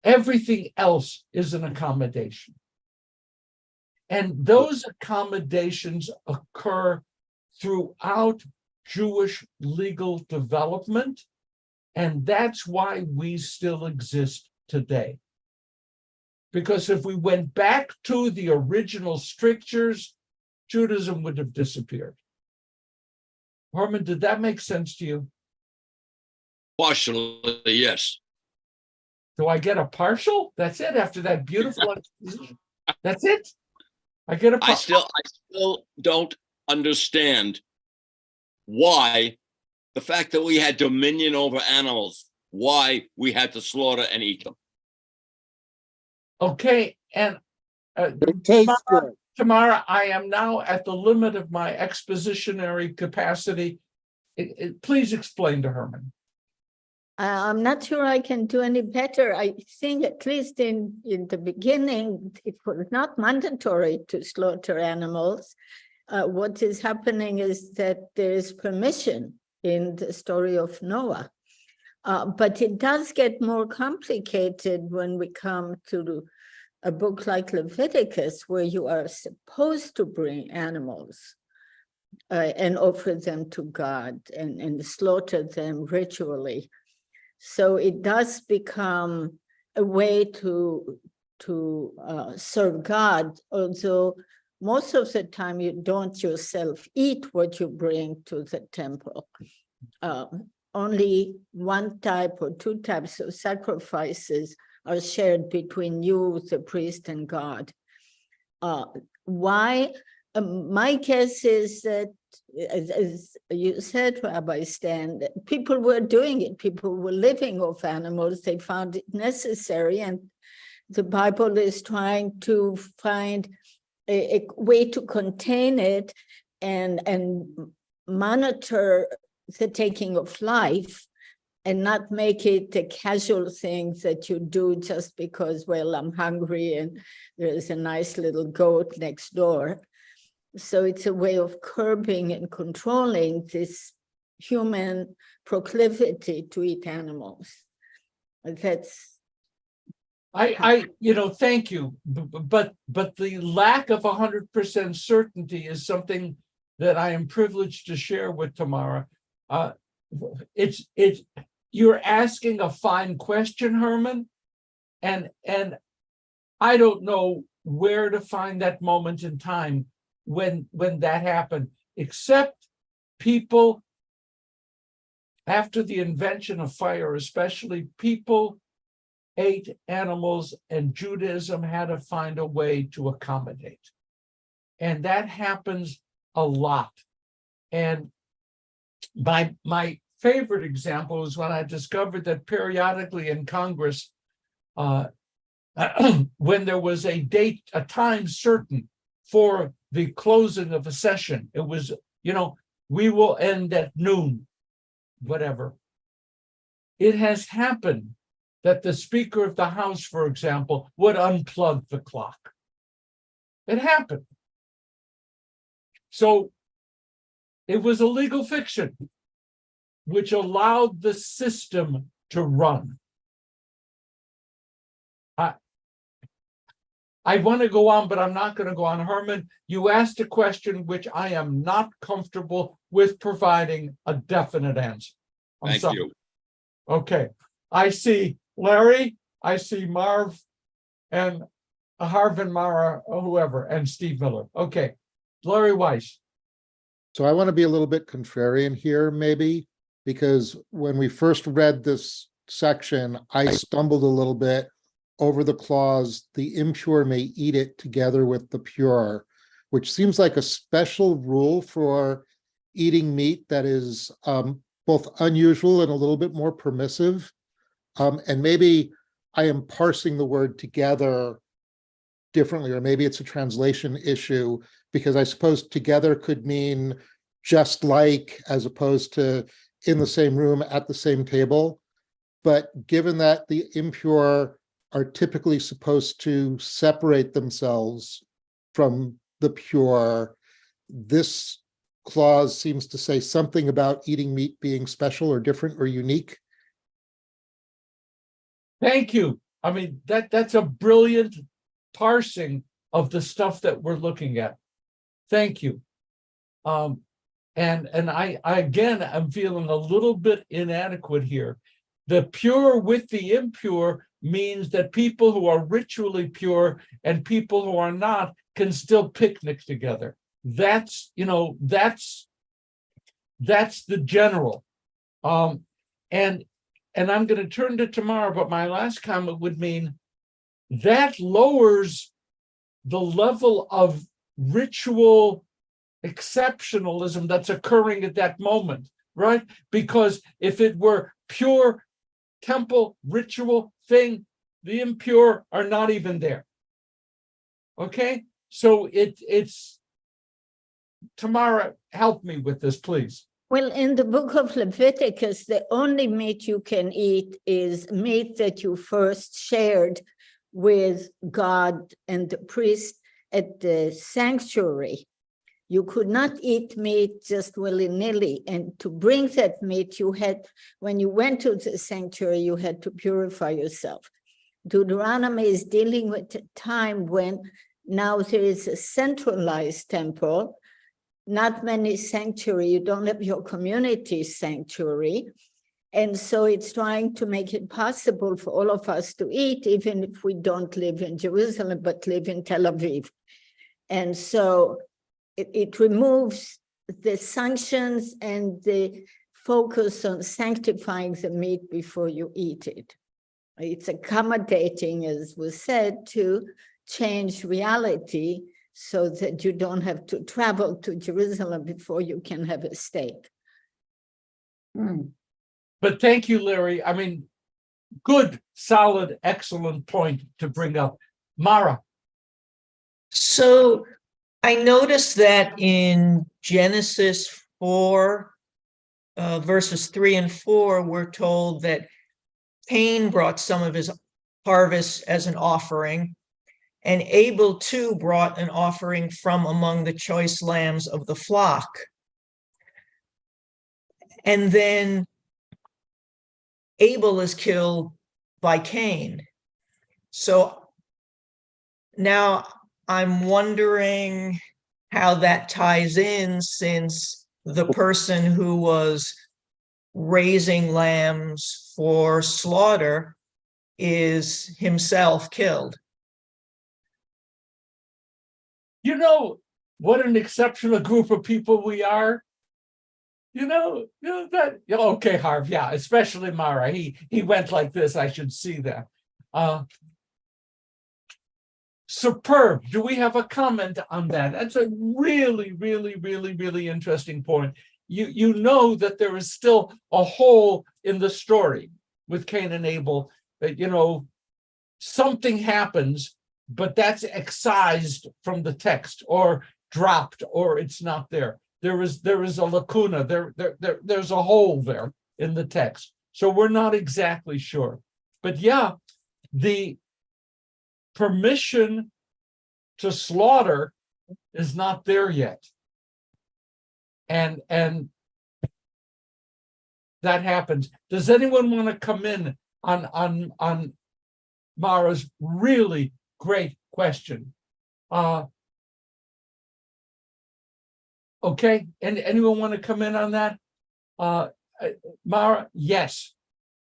Speaker 2: Everything else is an accommodation. And those accommodations occur throughout Jewish legal development. And that's why we still exist today. Because if we went back to the original strictures, Judaism would have disappeared. Herman, did that make sense to you?
Speaker 8: Partially, yes.
Speaker 2: Do I get a partial? That's it after that beautiful exposition? That's it? I get a
Speaker 8: I
Speaker 2: partial?
Speaker 8: still don't understand why the fact that we had dominion over animals, why we had to slaughter and eat them.
Speaker 2: Okay, and
Speaker 1: It tastes good.
Speaker 2: Tamara, I am now at the limit of my expositionary capacity. Please explain to Herman.
Speaker 7: I'm not sure I can do any better. I think at least in the beginning, it was not mandatory to slaughter animals. What is happening is that there is permission in the story of Noah. But it does get more complicated when we come to a book like Leviticus, where you are supposed to bring animals and offer them to God and slaughter them ritually. So it does become a way to serve God, although most of the time you don't yourself eat what you bring to the temple. Only one type or two types of sacrifices are shared between you, the priest, and God. Why? My guess is that, as you said, Rabbi Stan, that people were doing it. People were living off animals. They found it necessary, and the Bible is trying to find a way to contain it and monitor the taking of life and not make it a casual thing that you do just because, well, I'm hungry and there's a nice little goat next door. So it's a way of curbing and controlling this human proclivity to eat animals. That's.
Speaker 2: Thank you. But the lack of 100% certainty is something that I am privileged to share with Tamara. You're asking a fine question, Herman, and I don't know where to find that moment in time when that happened, except people after the invention of fire, especially, people ate animals, and Judaism had to find a way to accommodate. And that happens a lot. And my favorite example is when I discovered that periodically in Congress, when there was a time certain for the closing of a session, it was, we will end at noon, whatever. It has happened that the Speaker of the House, for example, would unplug the clock. It happened. So it was a legal fiction which allowed the system to run. I want to go on, but I'm not going to go on. Herman, you asked a question which I am not comfortable with providing a definite answer. I'm
Speaker 8: Thank
Speaker 2: sorry.
Speaker 8: you.
Speaker 2: Okay. I see Larry, I see Marv, and Harv and Mara, or whoever, and Steve Miller. Okay. Larry Weiss.
Speaker 1: So I want to be a little bit contrarian here, maybe, because when we first read this section, I stumbled a little bit over the clause, the impure may eat it together with the pure, which seems like a special rule for eating meat that is both unusual and a little bit more permissive. And maybe I am parsing the word together differently, or maybe it's a translation issue, because I suppose together could mean just like, as opposed to in the same room at the same table. But given that the impure are typically supposed to separate themselves from the pure, this clause seems to say something about eating meat being special or different or unique.
Speaker 2: Thank you. I mean, that's a brilliant parsing of the stuff that we're looking at. Thank you. And I again, I'm feeling a little bit inadequate here. The pure with the impure means that people who are ritually pure and people who are not can still picnic together. That's, that's the general. And I'm going to turn to tomorrow, but my last comment would mean that lowers the level of ritual exceptionalism that's occurring at that moment, right? Because if it were pure temple ritual thing, the impure are not even there. Okay, so it's Tamara, help me with this, please.
Speaker 7: Well, in the book of Leviticus, the only meat you can eat is meat that you first shared with God and the priest at the sanctuary. You could not eat meat just willy-nilly. And to bring that meat, you had, when you went to the sanctuary, you had to purify yourself. Deuteronomy is dealing with a time when now there is a centralized temple, not many sanctuary, you don't have your community sanctuary. And so it's trying to make it possible for all of us to eat, even if we don't live in Jerusalem, but live in Tel Aviv. And so it removes the sanctions and the focus on sanctifying the meat before you eat it. It's accommodating, as was said, to change reality so that you don't have to travel to Jerusalem before you can have a steak.
Speaker 2: But thank you, Larry. I mean, good, solid, excellent point to bring up. Mara.
Speaker 11: So I noticed that in Genesis 4, verses 3 and 4, we're told that Cain brought some of his harvest as an offering, and Abel too brought an offering from among the choice lambs of the flock. And then Abel is killed by Cain. So now I'm wondering how that ties in, since the person who was raising lambs for slaughter is himself killed.
Speaker 2: You know what an exceptional group of people we are. You know that. Okay, Harv. Yeah, especially Mara. He went like this. I should see that. Superb. Do we have a comment on that? That's a really, really, really, really interesting point. You know that there is still a hole in the story with Cain and Abel. That something happens, but that's excised from the text, or dropped, or it's not there. There is a lacuna. There's a hole there in the text. So we're not exactly sure. But yeah, the permission to slaughter is not there yet. And that happens. Does anyone want to come in on Mara's really great question. Okay, and anyone want to come in on that? Mara, yes,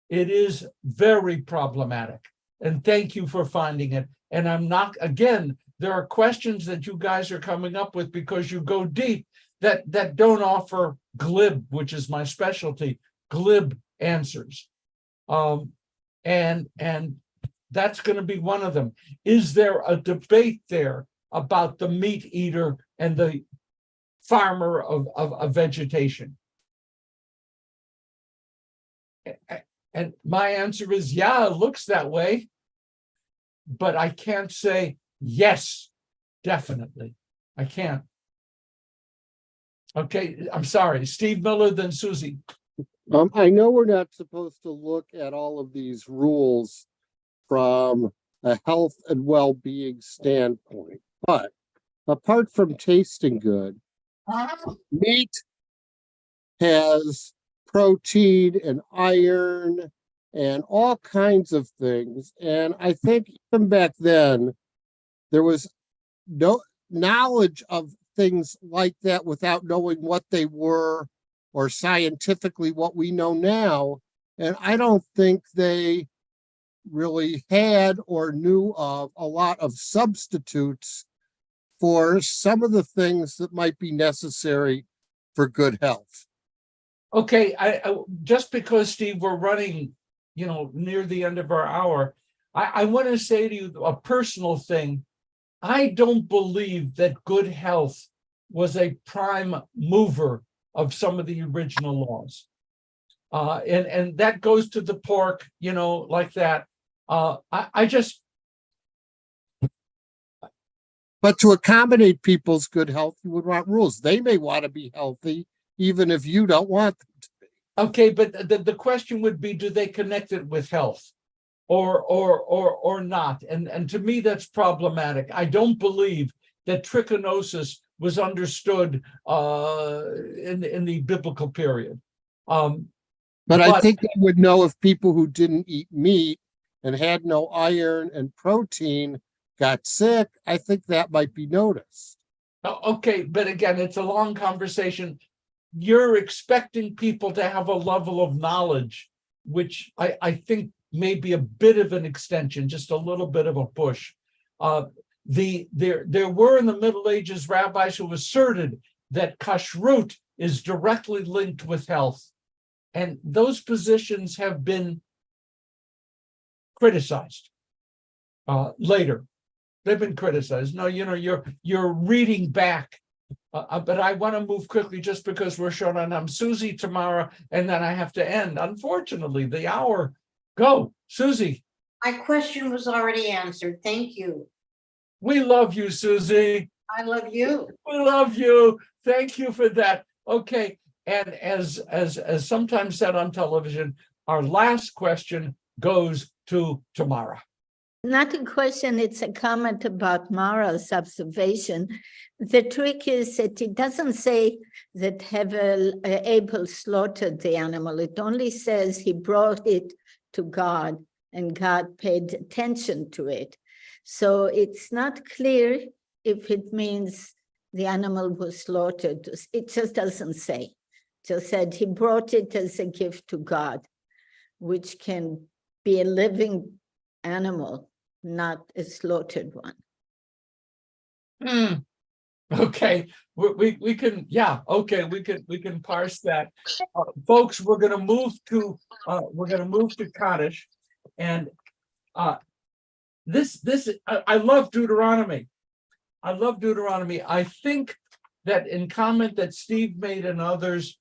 Speaker 2: it is very problematic. And thank you for finding it. And I'm not, again, there are questions that you guys are coming up with because you go deep that don't offer glib, which is my specialty, glib answers. And that's going to be one of them. Is there a debate there about the meat eater and the farmer of vegetation? And my answer is, yeah, it looks that way. But I can't say yes, definitely. I can't. Okay, I'm sorry. Steve Miller, then Susie.
Speaker 12: I know we're not supposed to look at all of these rules from a health and well-being standpoint, but apart from tasting good, meat has protein and iron and all kinds of things. And I think even back then, there was no knowledge of things like that without knowing what they were or scientifically what we know now. And I don't think they really had or knew of a lot of substitutes for some of the things that might be necessary for good health.
Speaker 2: Okay, I just because, Steve, we're running, near the end of our hour, I want to say to you a personal thing. I don't believe that good health was a prime mover of some of the original laws. And that goes to the pork, like that. I just.
Speaker 12: But to accommodate people's good health, you would want rules. They may want to be healthy, even if you don't want them to be.
Speaker 2: Okay, but the question would be, do they connect it with health or not? And to me, that's problematic. I don't believe that trichinosis was understood in the biblical period.
Speaker 12: But I think they would know if people who didn't eat meat and had no iron and protein got sick. I think that might be noticed.
Speaker 2: Okay, but again, it's a long conversation. You're expecting people to have a level of knowledge, which I think may be a bit of an extension, just a little bit of a push. There were in the Middle Ages rabbis who asserted that kashrut is directly linked with health. And those positions have been criticized later. They've been criticized. No, you're reading back. But I want to move quickly just because we're short on time. Susie, Tamara, and then I have to end. Unfortunately, the hour. Go, Susie.
Speaker 13: My question was already answered. Thank you.
Speaker 2: We love you, Susie.
Speaker 13: I love you.
Speaker 2: We love you. Thank you for that. Okay. And as sometimes said on television, our last question goes to Tamara.
Speaker 7: Not a question, it's a comment about Mara's observation. The trick is that it doesn't say that Abel slaughtered the animal. It only says he brought it to God and God paid attention to it. So it's not clear if it means the animal was slaughtered. It just doesn't say. It just said he brought it as a gift to God, which can be a living animal, not a slaughtered one.
Speaker 2: Okay, we can, yeah, okay, we can parse that. Folks, we're gonna move to Kaddish, and I love Deuteronomy. I think that in comment that Steve made and others,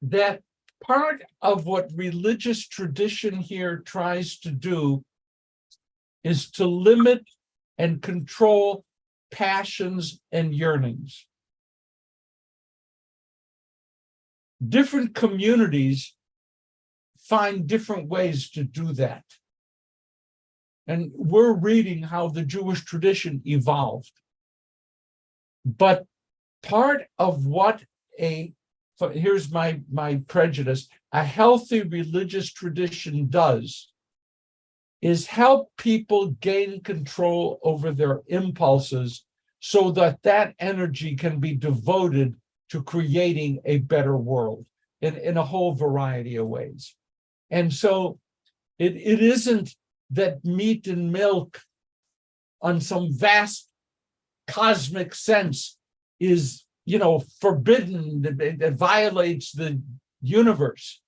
Speaker 2: that part of what religious tradition here tries to do is to limit and control passions and yearnings. Different communities find different ways to do that. And we're reading how the Jewish tradition evolved. But part of what here's my prejudice, a healthy religious tradition does is help people gain control over their impulses so that that energy can be devoted to creating a better world in a whole variety of ways. And so it isn't that meat and milk on some vast cosmic sense is, forbidden, that violates the universe.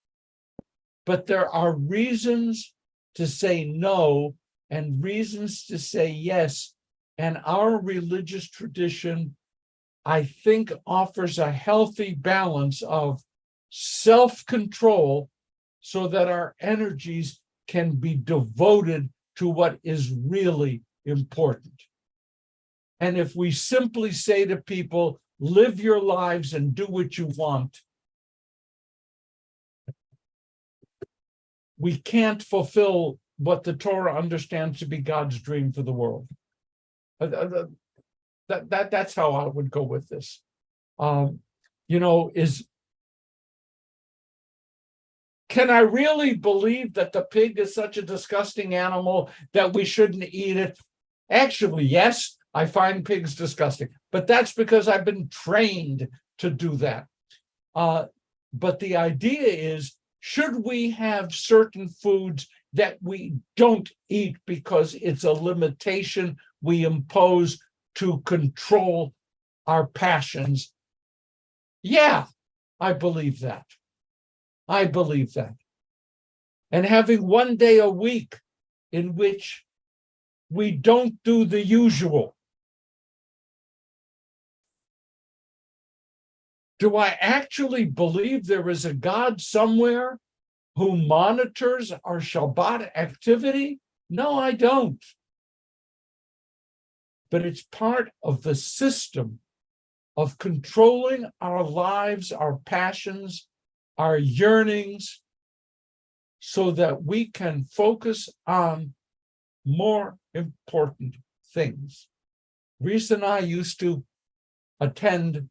Speaker 2: But there are reasons to say no and reasons to say yes. And our religious tradition, I think, offers a healthy balance of self-control so that our energies can be devoted to what is really important. And if we simply say to people, live your lives and do what you want, we can't fulfill what the Torah understands to be God's dream for the world. That's how I would go with this. Can I really believe that the pig is such a disgusting animal that we shouldn't eat it? Actually, yes, I find pigs disgusting, but that's because I've been trained to do that. But the idea is, should we have certain foods that we don't eat because it's a limitation we impose to control our passions? Yeah, I believe that. I believe that. And having one day a week in which we don't do the usual. Do I actually believe there is a God somewhere who monitors our Shabbat activity? No, I don't. But it's part of the system of controlling our lives, our passions, our yearnings, so that we can focus on more important things. Reese and I used to attend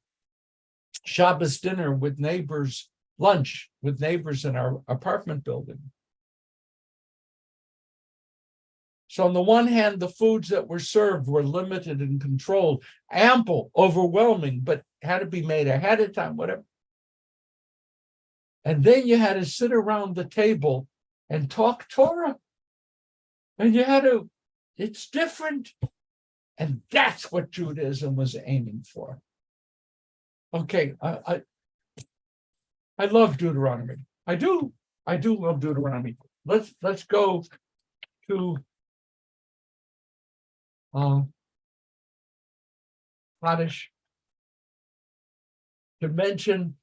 Speaker 2: Shabbos dinner with neighbors, lunch with neighbors in our apartment building. So on the one hand, the foods that were served were limited and controlled, ample, overwhelming, but had to be made ahead of time, whatever. And then you had to sit around the table and talk Torah. And you had to, it's different. And that's what Judaism was aiming for. Okay, I love Deuteronomy. I do love Deuteronomy. Let's go to Kaddish to mention.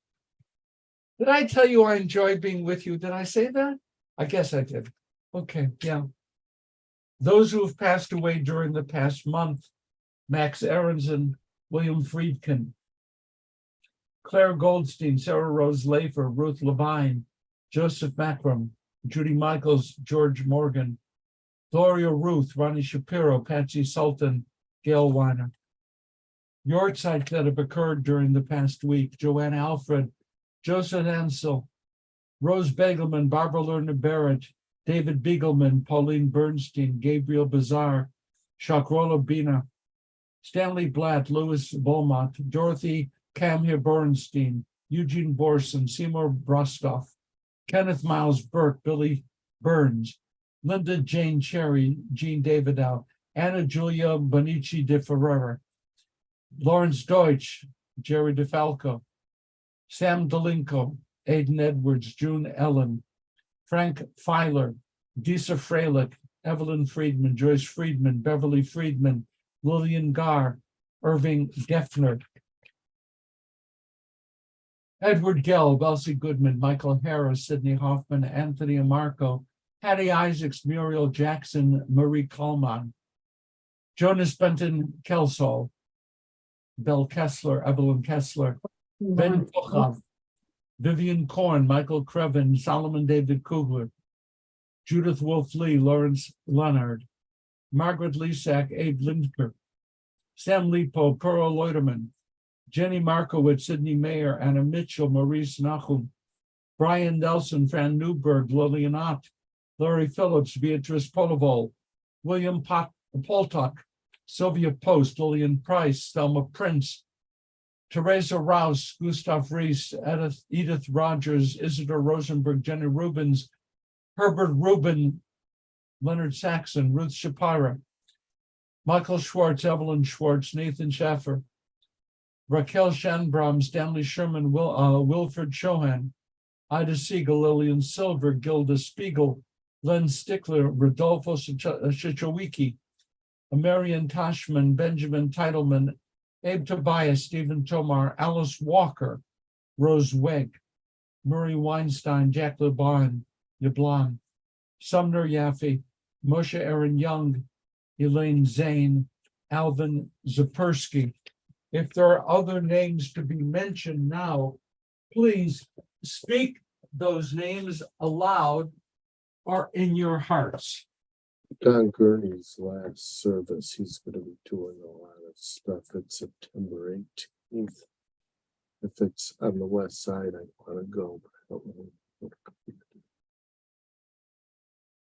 Speaker 2: Did I tell you I enjoy being with you? Did I say that? I guess I did. Okay, yeah. Those who have passed away during the past month: Max Aronson, William Friedkin, Claire Goldstein, Sarah Rose Lafer, Ruth Levine, Joseph Macram, Judy Michaels, George Morgan, Gloria Ruth, Ronnie Shapiro, Patsy Sultan, Gail Weiner. Yahrzeit that have occurred during the past week: Joanne Alfred, Joseph Ansel, Rose Begelman, Barbara Lerner Barrett, David Biegelman, Pauline Bernstein, Gabriel Bazar, Shakrola Bina, Stanley Blatt, Louis Beaumont, Dorothy Camhier Bernstein, Eugene Borson, Seymour Brostoff, Kenneth Miles Burke, Billy Burns, Linda Jane Cherry, Jean Davidow, Anna Julia Bonici de Ferrera, Lawrence Deutsch, Jerry DeFalco, Sam Delinko, Aidan Edwards, June Ellen, Frank Filer, Disa Freilich, Evelyn Friedman, Joyce Friedman, Beverly Friedman, Lillian Garr, Irving Geffner, Edward Gelb, Elsie Goodman, Michael Harris, Sidney Hoffman, Anthony Amarco, Hattie Isaacs, Muriel Jackson, Marie Kalman, Jonas Benton Kelsall, Belle Kessler, Evelyn Kessler, Ben Kochav, Vivian Korn, Michael Krevin, Solomon David Kugler, Judith Wolf Lee, Lawrence Leonard, Margaret Lisak, Abe Lindker, Sam Lipo, Pearl Leuterman, Jenny Markowitz, Sidney Mayer, Anna Mitchell, Maurice Nahum, Brian Nelson, Fran Newberg, Lillian Ott, Larry Phillips, Beatrice Polovol, William Poltuck, Sylvia Post, Lillian Price, Thelma Prince, Teresa Rouse, Gustav Reese, Edith Rogers, Isidore Rosenberg, Jenny Rubens, Herbert Rubin, Leonard Saxon, Ruth Shapira, Michael Schwartz, Evelyn Schwartz, Nathan Schaffer, Raquel Shanbrom, Stanley Sherman, Wilfred Chohan, Ida Siegel, Lillian Silver, Gilda Spiegel, Len Stickler, Rodolfo Shichowicki, Marian Tashman, Benjamin Titleman, Abe Tobias, Stephen Tomar, Alice Walker, Rose Wegg, Murray Weinstein, Jack LeBlanc, Sumner Yaffe, Moshe Aaron Young, Elaine Zane, Alvin Zapersky. If there are other names to be mentioned now, please speak those names aloud or in your hearts.
Speaker 12: Don Gurney's last service, he's gonna be doing a lot of stuff at September 18th. If it's on the west side, I wanna go, but I don't know. what to do.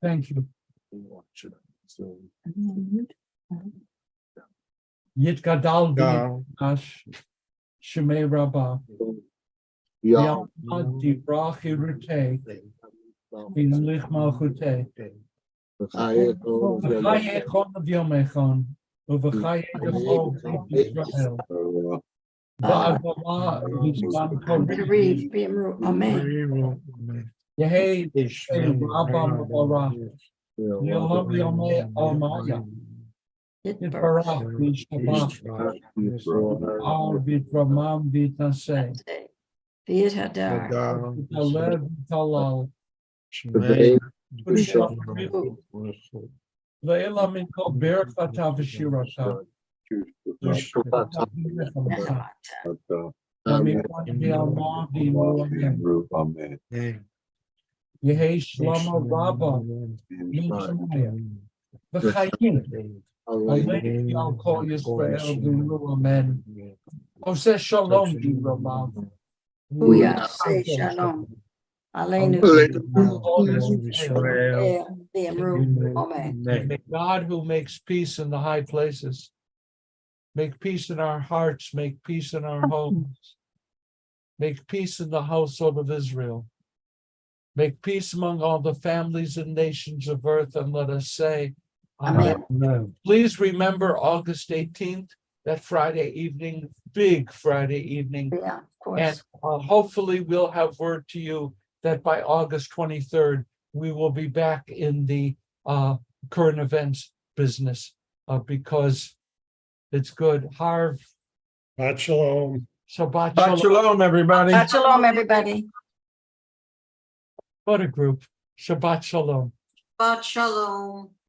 Speaker 2: Thank you.
Speaker 12: Watch it on Zoom.
Speaker 2: Yit Gadal V'Ash Shemei Rabbah
Speaker 12: Yeah.
Speaker 2: Yamad Divrach Hirutei V'Nlich Malchutei V'Chayechon V'Yomechon V'Chayechon V'Yisrael V'Adama V'Zman Korim Yehei Rabba Mavarach Yom Yomei Almaya Yitbarach V'Yishtabach V'Ramam V'Naseh V'Taleb V'Talal Le'ela Min Kol Berachata V'Shirata Yehei Shlama Rabba Yishmaya V'Chayim Aleinu Al Kol Yisrael V'Ru Amen. Oseh Shalom V'Ramav.
Speaker 3: Booyah, say shalom. Aleinu. Amen.
Speaker 2: May God, who makes peace in the high places, make peace in our hearts, make peace in our homes, make peace in the household of Israel, make peace among all the families and nations of earth, and let us say, Amen. Please remember August 18th, that Friday evening, big Friday evening.
Speaker 3: Yeah, of course.
Speaker 2: And hopefully we'll have word to you that by August 23rd, we will be back in the current events business because it's good. Harv.
Speaker 1: Shabbat shalom.
Speaker 2: Shabbat shalom,
Speaker 1: everybody.
Speaker 3: Shabbat shalom, everybody.
Speaker 2: What a group. Shabbat shalom.
Speaker 13: Shabbat shalom.